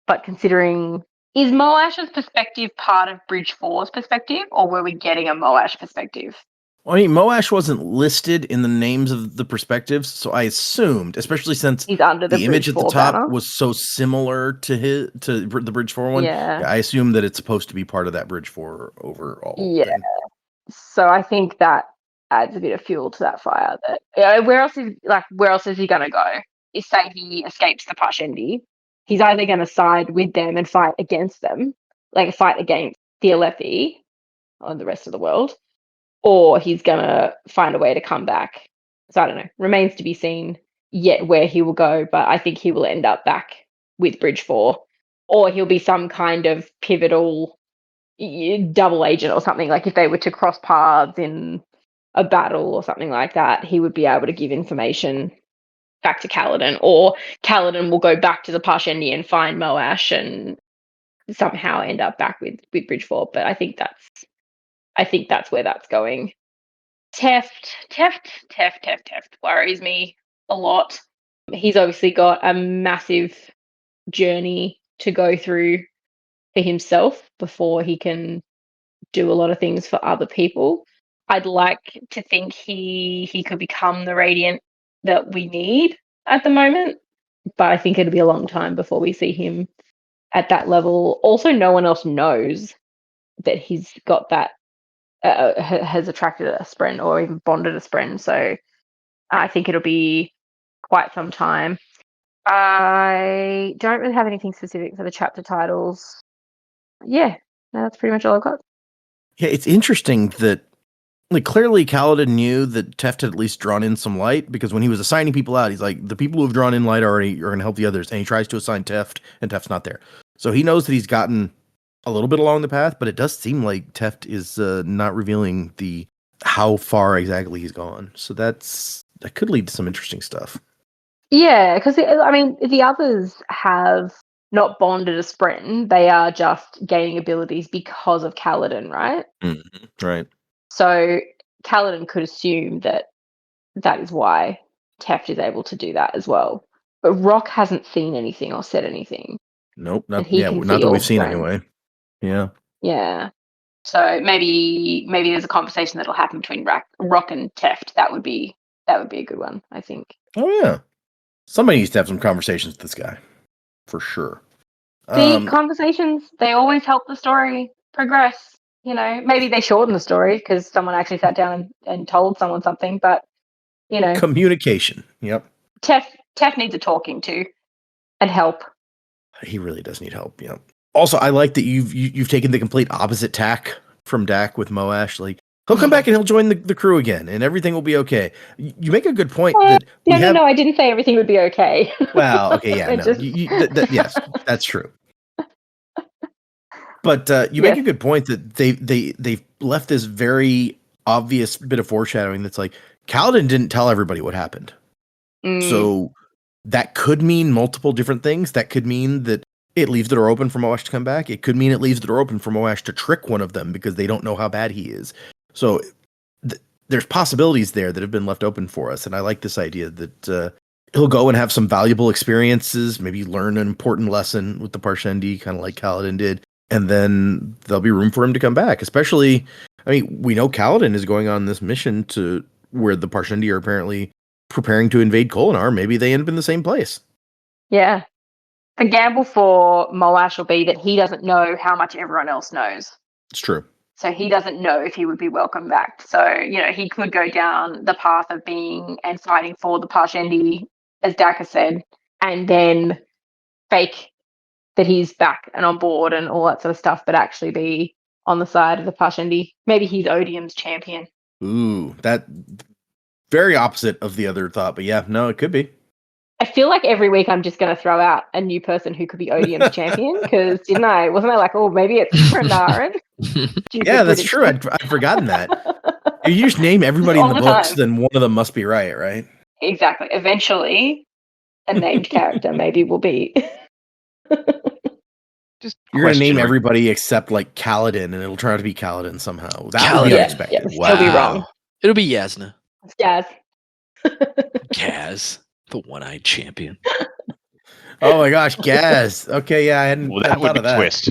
But considering Is Moash's perspective part of Bridge 4's perspective, or were we getting a Moash perspective? I mean, Moash wasn't listed in the names of the perspectives, so I assumed, especially since He's under the the image Bridge at the 4 top banner. was so similar to the Bridge 4 one. Yeah. I assume that it's supposed to be part of that Bridge 4 overall Yeah. thing. So I think that adds a bit of fuel to that fire. That where else is he gonna go? Is say he escapes the Parshendi, he's either gonna side with them and fight against them, like fight against the Alethi or the rest of the world, or he's gonna find a way to come back. So I don't know. Remains to be seen yet where he will go, but I think he will end up back with Bridge 4, or he'll be some kind of pivotal double agent or something. Like if they were to cross paths in a battle or something like that, he would be able to give information back to Kaladin, or Kaladin will go back to the Parshendi and find Moash and somehow end up back with Bridge 4. But I think that's where that's going. Teft worries me a lot. He's obviously got a massive journey to go through for himself before he can do a lot of things for other people. I'd like to think he could become the Radiant that we need at the moment, but I think it'll be a long time before we see him at that level. Also, no one else knows that he's got that, has attracted a Spren or even bonded a Spren, so I think it'll be quite some time. I don't really have anything specific for the chapter titles. Yeah, no, that's pretty much all I've got. Yeah, it's interesting that clearly Kaladin knew that Teft had at least drawn in some light, because when he was assigning people out, he's like, the people who have drawn in light already are going to help the others, and he tries to assign Teft, and Teft's not there. So he knows that he's gotten a little bit along the path, but it does seem like Teft is not revealing how far exactly he's gone. So that could lead to some interesting stuff. Yeah, because the others have not bonded a Spren. They are just gaining abilities because of Kaladin, right? Mm-hmm. Right. So Kaladin could assume that is why Teft is able to do that as well. But Rock hasn't seen anything or said anything. Nope. Not That that we've seen Spren. anyway. Yeah. Yeah. So maybe there's a conversation that'll happen between Rock and Teft. That would be a good one, I think. Oh yeah. Somebody needs to have some conversations with this guy, for sure. The conversations, they always help the story progress. Maybe they shorten the story because someone actually sat down and told someone something, but, communication. Yep. Teft needs a talking to and help. He really does need help, yeah. Also, I like that you've taken the complete opposite tack from Dak with Moash. Like, he'll come back and he'll join the crew again, and everything will be okay. You make a good point that no, I didn't say everything would be okay. Well, okay, yeah, no, yes, that's true. But you make a good point that they've left this very obvious bit of foreshadowing that's like, Kaladin didn't tell everybody what happened. So that could mean multiple different things. That could mean that it leaves the door open for Moash to come back. It could mean it leaves the door open for Moash to trick one of them because they don't know how bad he is. So there's possibilities there that have been left open for us. And I like this idea that he'll go and have some valuable experiences, maybe learn an important lesson with the Parshendi, kind of like Kaladin did. And then there'll be room for him to come back. Especially, we know Kaladin is going on this mission to where the Parshendi are apparently preparing to invade Kholinar. Maybe they end up in the same place. Yeah. The gamble for Moash will be that he doesn't know how much everyone else knows. It's true. So he doesn't know if he would be welcome back. So, he could go down the path of being and fighting for the Parshendi, as Dak said, and then fake that he's back and on board and all that sort of stuff, but actually be on the side of the Parshendi. Maybe he's Odium's champion. Ooh, that very opposite of the other thought, but yeah, no, it could be. I feel like every week I'm just going to throw out a new person who could be Odium's champion, because wasn't I like, oh, maybe it's Rendarin? Yeah, that's true. I'd forgotten that. If you just name everybody in the books, then one of them must be right? Exactly. Eventually, a named character maybe will be. You're going to name everybody except like Kaladin, and it'll turn out to be Kaladin somehow. That would be unexpected. Yeah, wow. It'll be wrong. It'll be Yasna. Yaz. Kaz, the one-eyed champion. Oh my gosh, Gaz. Okay, yeah, I hadn't. Well, that would be a twist.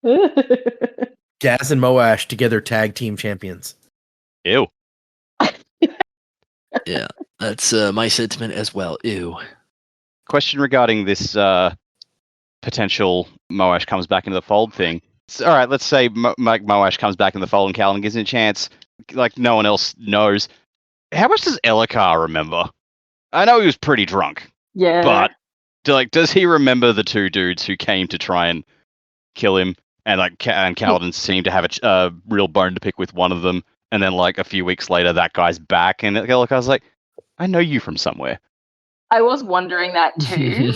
Gaz and Moash together tag team champions. Ew. Yeah, that's my sentiment as well. Ew. Question regarding this potential Moash comes back into the fold thing. All right, let's say Moash comes back in the fold and Callan gives him a chance. Like no one else knows. How much does Elhokar remember? I know he was pretty drunk, Yeah. but does he remember the two dudes who came to try and kill him? And and Kaladin seemed to have a real bone to pick with one of them. And then like a few weeks later, that guy's back, and Elhokar's like, "I know you from somewhere." I was wondering that too.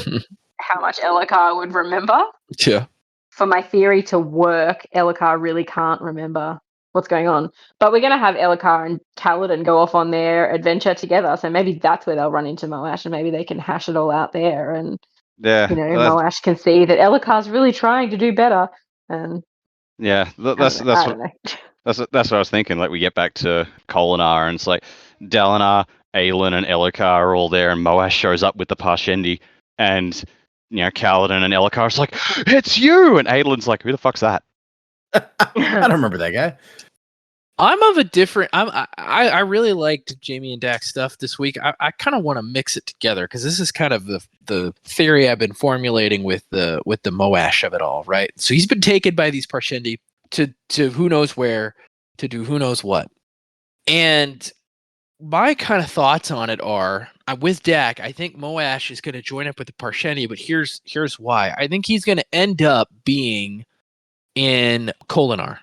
How much Elhokar would remember. Yeah. For my theory to work, Elhokar really can't remember what's going on. But we're going to have Elhokar and Kaladin go off on their adventure together. So maybe that's where they'll run into Moash, and maybe they can hash it all out there. And Yeah, Moash can see that Elhokar's really trying to do better. And yeah, that's what I was thinking. Like we get back to Kholinar, and it's like Dalinar, Aelin, and Elhokar are all there, and Moash shows up with the Parshendi, and Kaladin and Elhokar's like, "It's you!" And Aelin's like, "Who the fuck's that?" I don't remember that guy. I'm of a different. I really liked Jamie and Dak's stuff this week. I kind of want to mix it together because this is kind of the theory I've been formulating with the Moash of it all, right? So he's been taken by these Parshendi to who knows where to do who knows what, and my kind of thoughts on it are with Dak. I think Moash is going to join up with the Parshendi, but here's why. I think he's going to end up being in Kholinar.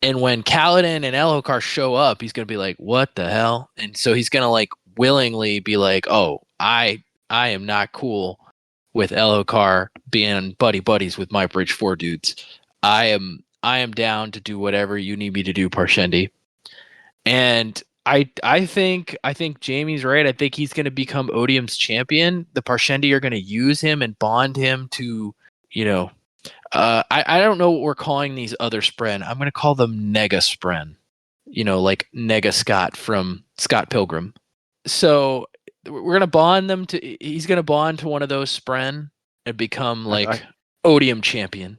And when Kaladin and Elhokar show up, he's going to be like, "What the hell?" And so he's going to like willingly be like, "Oh, I am not cool with Elhokar being buddies with my Bridge 4 dudes. I am down to do whatever you need me to do, Parshendi." And I think Jamie's right. I think he's going to become Odium's champion. The Parshendi are going to use him and bond him to, I don't know what we're calling these other Spren. I'm going to call them Nega Spren, like Nega Scott from Scott Pilgrim. So we're going to bond them he's going to bond to one of those Spren and become like Odium champion.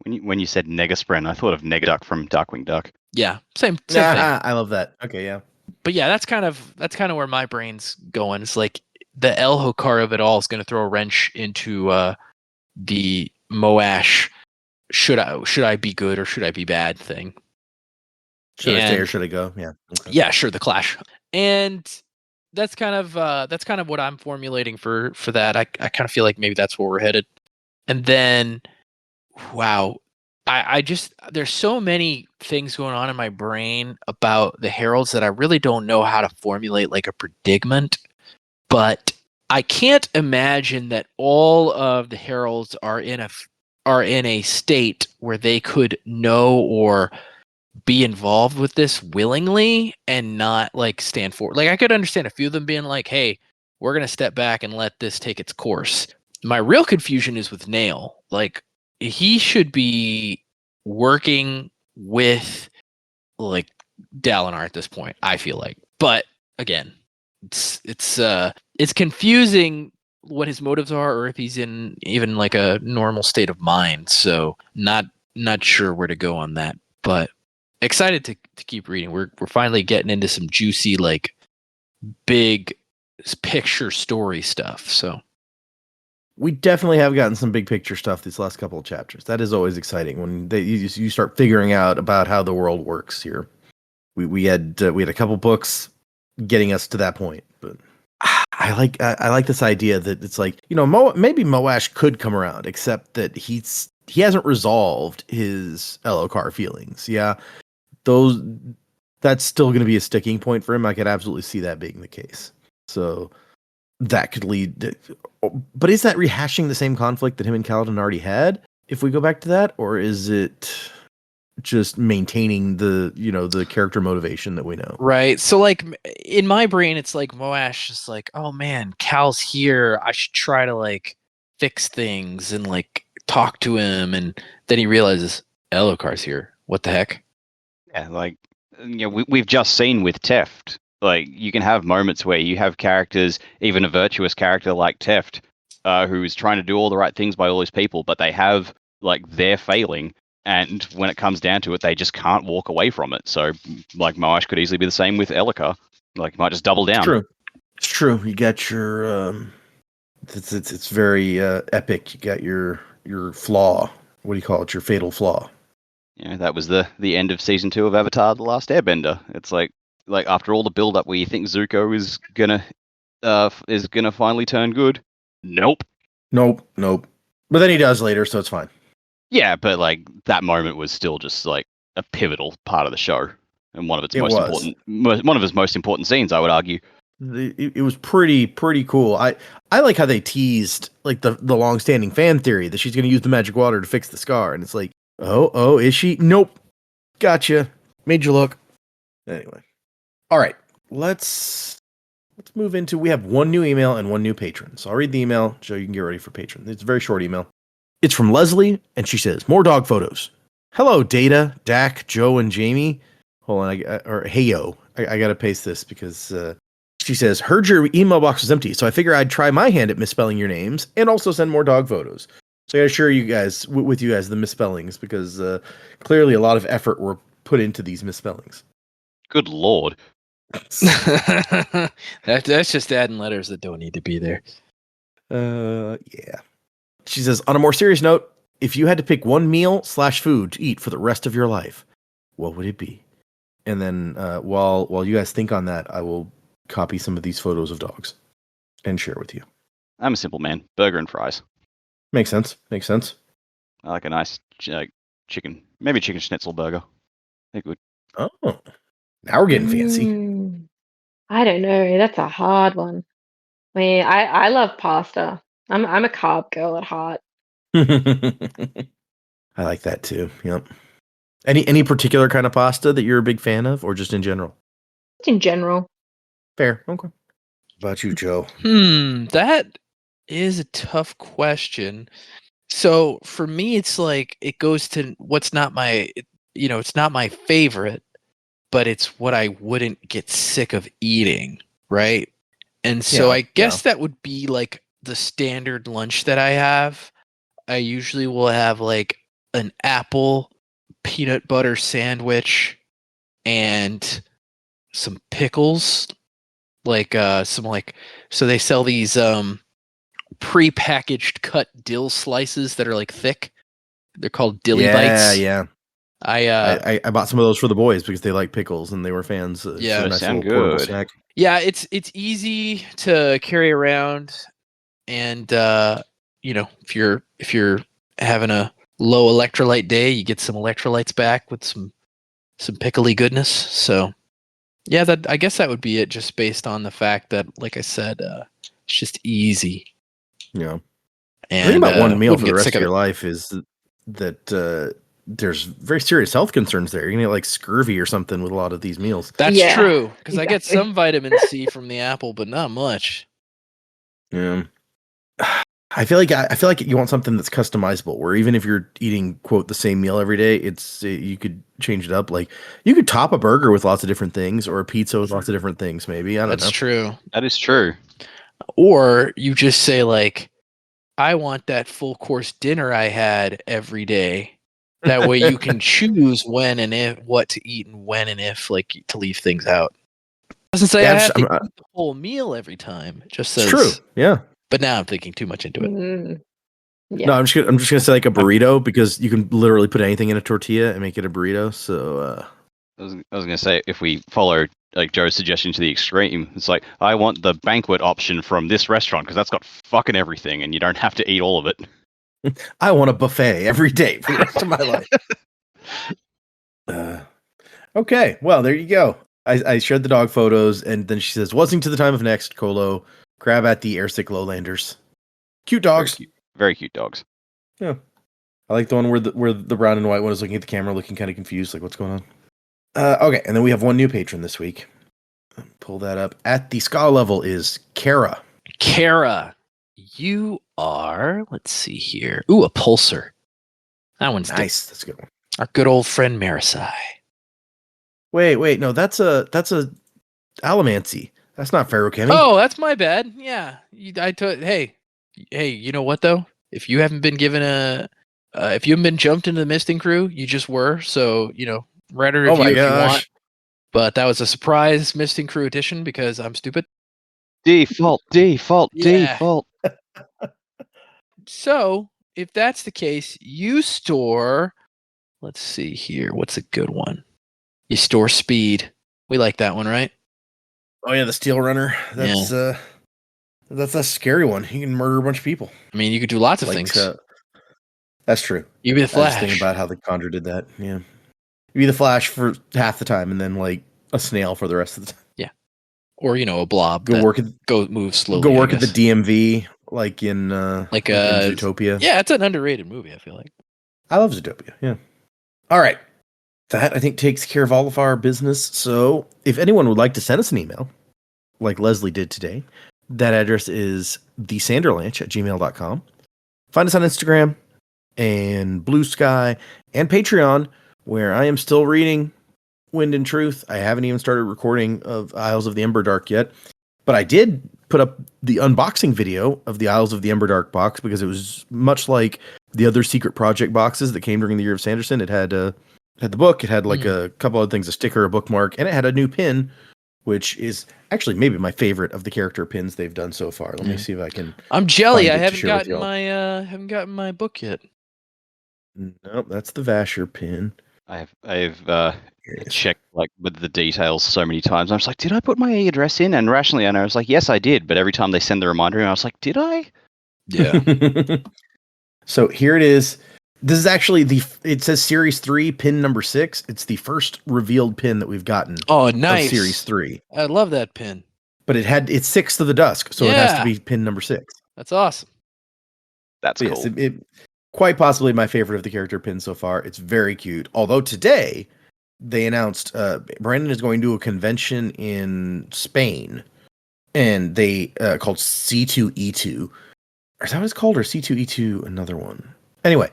When you said Nega Spren, I thought of Negaduck from Darkwing Duck. Yeah, same thing. I love that. Okay, yeah. But yeah, that's kind of where my brain's going. It's like the Elhokar of it all is going to throw a wrench into the Moash. Should I be good or should I be bad thing? Should I stay or should I go? Yeah. Okay. Yeah, sure. The clash, and that's kind of what I'm formulating for that. I kind of feel like maybe that's where we're headed. And then, wow, I just there's so many things going on in my brain about the heralds that I really don't know how to formulate like a predicament. But I can't imagine that all of the heralds are in a state where they could know or be involved with this willingly and not like stand for. Like I could understand a few of them being like, "Hey, we're gonna step back and let this take its course." My real confusion is with Nail. Like he should be working with like Dalinar at this point, I feel like. But again, it's confusing what his motives are or if he's in even like a normal state of mind. So not sure where to go on that, but excited to keep reading. We're finally getting into some juicy like big picture story stuff. So we definitely have gotten some big picture stuff these last couple of chapters. That is always exciting when you start figuring out about how the world works here. We had a couple books getting us to that point, but I like this idea that it's like, maybe Moash could come around, except that he hasn't resolved his Elhokar feelings. Yeah, that's still going to be a sticking point for him. I could absolutely see that being the case. So that could lead. But is that rehashing the same conflict that him and Kaladin already had? If we go back to that, or is it just maintaining the character motivation that we know? Right. So like in my brain, it's like Moash is like, "Oh man, Cal's here. I should try to like fix things and like talk to him." And then he realizes Elhokar's here. What the heck? Yeah, like we've just seen with Teft. Like you can have moments where you have characters, even a virtuous character like Teft, who's trying to do all the right things by all his people, but they have like they're failing, And when it comes down to it, they just can't walk away from it. So, like, Moash could easily be the same with Elika. Like, might just double down. It's true. You got your it's very epic. You got your flaw. What do you call it? Your fatal flaw. Yeah, that was the end of season 2 of Avatar: The Last Airbender. It's like after all the build up where you think Zuko is gonna finally turn good. Nope. But then he does later, so it's fine. Yeah, but like that moment was still just like a pivotal part of the show and one of its most important scenes, I would argue. It was pretty cool. I like how they teased like the long-standing fan theory that she's going to use the magic water to fix the scar, and it's like, oh, is she? Nope. Gotcha. Made you look. Anyway, all right. Let's move into. We have one new email and one new patron. So I'll read the email. Joe, you can get ready for patron. It's a very short email. It's from Leslie, and she says, "More dog photos. Hello, Data, Dak, Joe, and Jamie." Hold on, heyo. I gotta paste this because she says, "Heard your email box was empty, so I figure I'd try my hand at misspelling your names and also send more dog photos." So I gotta share you guys with you guys the misspellings because clearly a lot of effort were put into these misspellings. Good lord. That's just adding letters that don't need to be there. Yeah. She says, on a more serious note, if you had to pick one meal/food to eat for the rest of your life, what would it be? And then while you guys think on that, I will copy some of these photos of dogs and share with you. I'm a simple man. Burger and fries. Makes sense. I like a nice chicken, maybe chicken schnitzel burger. They're good. Oh, now we're getting fancy. I don't know. That's a hard one. I mean, I love pasta. I'm a carb girl at heart. I like that too. Yep. Any particular kind of pasta that you're a big fan of, or just in general? Just in general. Fair. Okay. What about you, Joe? That is a tough question. So for me, it's like it goes to what's not my, it's not my favorite, but it's what I wouldn't get sick of eating, right? And so I guess that would be like the standard lunch that I have. I usually will have like an apple peanut butter sandwich and some pickles, so they sell these pre-packaged cut dill slices that are like thick. They're called dilly bites. Yeah. I bought some of those for the boys because they like pickles and they were fans. Yeah, nice sound little portable good. snack. Yeah, it's easy to carry around, and if you're having a low electrolyte day, you get some electrolytes back with some pickly goodness. So yeah, I guess that would be it, just based on the fact that, like I said, it's just easy. Yeah. And the thing about one meal for the get rest sick of of your life is that there's very serious health concerns there. You're gonna get like scurvy or something with a lot of these meals. That's Yeah, true, because I get exactly. some vitamin C from the apple, but not much. Yeah. I feel like you want something that's customizable, where even if you're eating quote the same meal every day, you could change it up. Like you could top a burger with lots of different things, or a pizza with lots of different things. Maybe I don't know. That's true. That is true. Or you just say like, I want that full course dinner I had every day. That way you can choose when and if what to eat and when and if like to leave things out. It doesn't say I have to eat the whole meal every time. It just says it's true. Yeah. But now I'm thinking too much into it. Yeah. No, I'm just gonna say like a burrito because you can literally put anything in a tortilla and make it a burrito. So I was gonna say, if we follow like Joe's suggestion to the extreme, it's like, I want the banquet option from this restaurant because that's got fucking everything and you don't have to eat all of it. I want a buffet every day for the rest of my life. Okay, well there you go. I shared the dog photos, and then she says, "Wasn't to the time of next, Colo. Grab at the airsick lowlanders. Cute dogs. Very cute dogs. Yeah. I like the one where the brown and white one is looking at the camera, looking kind of confused, like what's going on." Okay, and then we have one new patron this week. Pull that up. At the ska level is Kara. Kara, you are, let's see here. Ooh, a pulsar. That one's nice. That's a good one. Our good old friend Marisai. Wait, no, that's a Alamancy. That's not Ferrokemi. Oh, that's my bad. Yeah. Hey, you know what though? If you haven't been given a If you haven't been jumped into the Misting Crew, you just were. So, write a review Oh my if you want. gosh. But that was a surprise Misting Crew edition because I'm stupid. Default. Yeah. So, if that's the case, you store. Let's see here. What's a good one? You store speed. We like that one, right? Oh yeah, the Steel Runner. That's a scary one. He can murder a bunch of people. I mean, you could do lots of Like, things. that's true. You be the I was Flash. thinking about how the Conjure did that. Yeah. You be the Flash for half the time and then like a snail for the rest of the time. Or, a blob. Go work at move slowly. Go work at the DMV like in in Zootopia. Yeah, it's an underrated movie, I feel like. I love Zootopia. Yeah. All right. That I think takes care of all of our business. So if anyone would like to send us an email, like Leslie did today, that address is thesanderlanche@gmail.com. Find us on Instagram and Blue Sky and Patreon, where I am still reading Wind and Truth. I haven't even started recording of Isles of the Emberdark yet, but I did put up the unboxing video of the Isles of the Emberdark box because it was much like the other secret project boxes that came during the year of Sanderson. It had the book, it had like a couple other things, a sticker, a bookmark, and it had a new pin, which is actually maybe my favorite of the character pins they've done so far. Let me see if I can. I'm jelly. find I it to haven't share with gotten y'all. my book yet. Nope, that's the Vasher pin. I've checked like with the details so many times. I was like, did I put my address in? And rationally, and I was like, yes, I did. But every time they send the reminder, I was like, did I? Yeah. So here it is. This is actually it says Series 3, pin number 6. It's the first revealed pin that we've gotten Oh, nice. of Series 3. I love that pin. But it's 6 to the dusk, so it has to be pin number 6. That's awesome. That's So cool. yes, it quite possibly my favorite of the character pins so far. It's very cute. Although today they announced Brandon is going to a convention in Spain, and they called C2E2. Is that what it's called, or C2E2 another one? Anyway,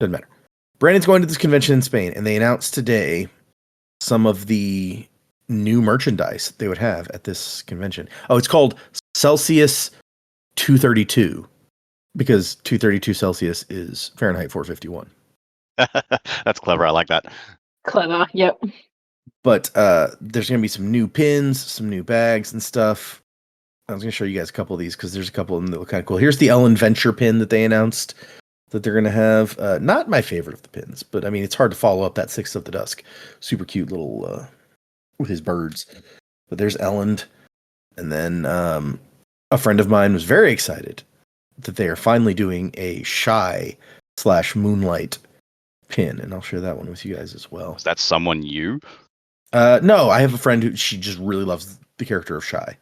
doesn't matter. Brandon's going to this convention in Spain, and they announced today some of the new merchandise they would have at this convention. Oh, it's called Celsius 232 because 232 Celsius is Fahrenheit 451. That's clever. I like that. Clever. Yep. But there's going to be some new pins, some new bags and stuff. I was going to show you guys a couple of these because there's a couple of them that look kind of cool. Here's the Ellen Venture pin that they announced that they're going to have. Not my favorite of the pins, but I mean, it's hard to follow up that Sixth of the Dusk. Super cute little with his birds. But there's Ellen. And then a friend of mine was very excited that they are finally doing a Shy/Moonlight pin. And I'll share that one with you guys as well. Is that someone new? No, I have a friend who she just really loves the character of Shy.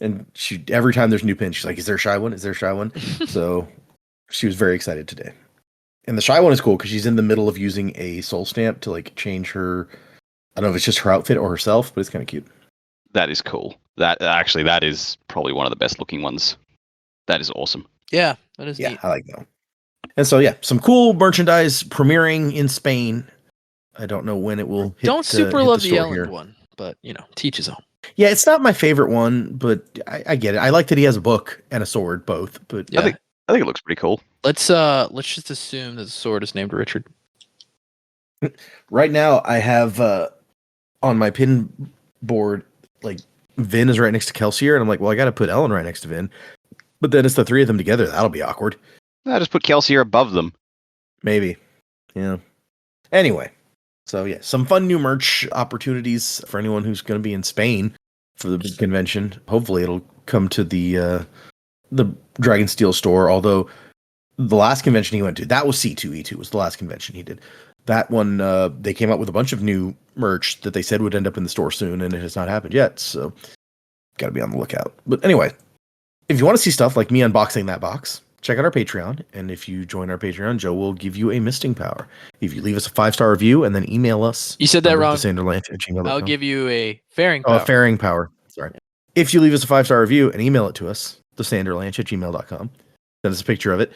And she every time there's a new pin, she's like, is there a Shy one? Is there a Shy one? So she was very excited today. And the Shy one is cool because she's in the middle of using a soul stamp to like change her. I don't know if it's just her outfit or herself, but it's kind of cute. That is cool. That is probably one of the best looking ones. That is awesome. Yeah, that is Yeah, neat. I like that one. And so, yeah, some cool merchandise premiering in Spain. I don't know when it will hit. Don't super hit love the the store Ellen here. one, but teach his own. Yeah, it's not my favorite one, but I get it. I like that he has a book and a sword, both. But Yeah. I think it looks pretty cool. Let's just assume that the sword is named Richard. right now, I have on my pin board, like Vin is right next to Kelsier, and I'm like, well, I got to put Ellen right next to Vin. But then it's the three of them together. That'll be awkward. I just put Kelsier above them. Maybe. Yeah. Anyway, so yeah, some fun new merch opportunities for anyone who's going to be in Spain for the big convention. Hopefully, it'll come to the Dragonsteel store. Although the last convention he went to, that was C2E2, was the last convention he did. That one, they came out with a bunch of new merch that they said would end up in the store soon, and it has not happened yet. So, got to be on the lookout. But anyway, if you want to see stuff like me unboxing that box, check out our Patreon. And if you join our Patreon, Joe will give you a misting power. If you leave us a 5-star review and then email us. You said that wrong. Sanderlanche@gmail.com. I'll give you a fairing power. Oh, fairing power. Sorry. If you leave us a 5-star review and email it to us, thesanderlanche@gmail.com, send us a picture of it.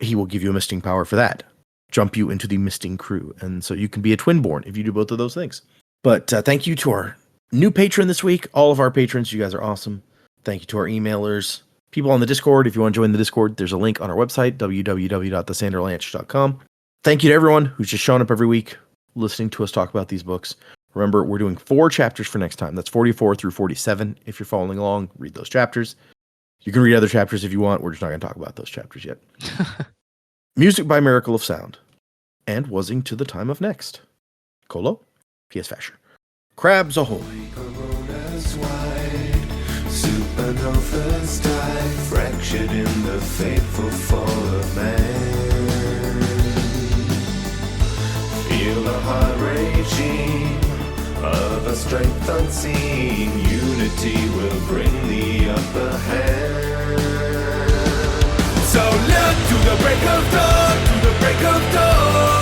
He will give you a misting power for that. Jump you into the misting crew. And so you can be a twinborn if you do both of those things. But thank you to our new patron this week. All of our patrons, you guys are awesome. Thank you to our emailers. People on the Discord, if you want to join the Discord, there's a link on our website, www.thesanderlanche.com. Thank you to everyone who's just showing up every week, listening to us talk about these books. Remember, we're doing 4 chapters for next time. That's 44 through 47. If you're following along, read those chapters. You can read other chapters if you want. We're just not going to talk about those chapters yet. Music by Miracle of Sound. And Wuzzing to the Time of Next. Colo, P.S. Fasher. Crabs ahoy. Coronas wide, supernovas die, fractured in the fateful fall of man. Feel the heart raging of a strength unseen. Unity will bring the upper hand. So look to the break of dawn, to the break of dawn.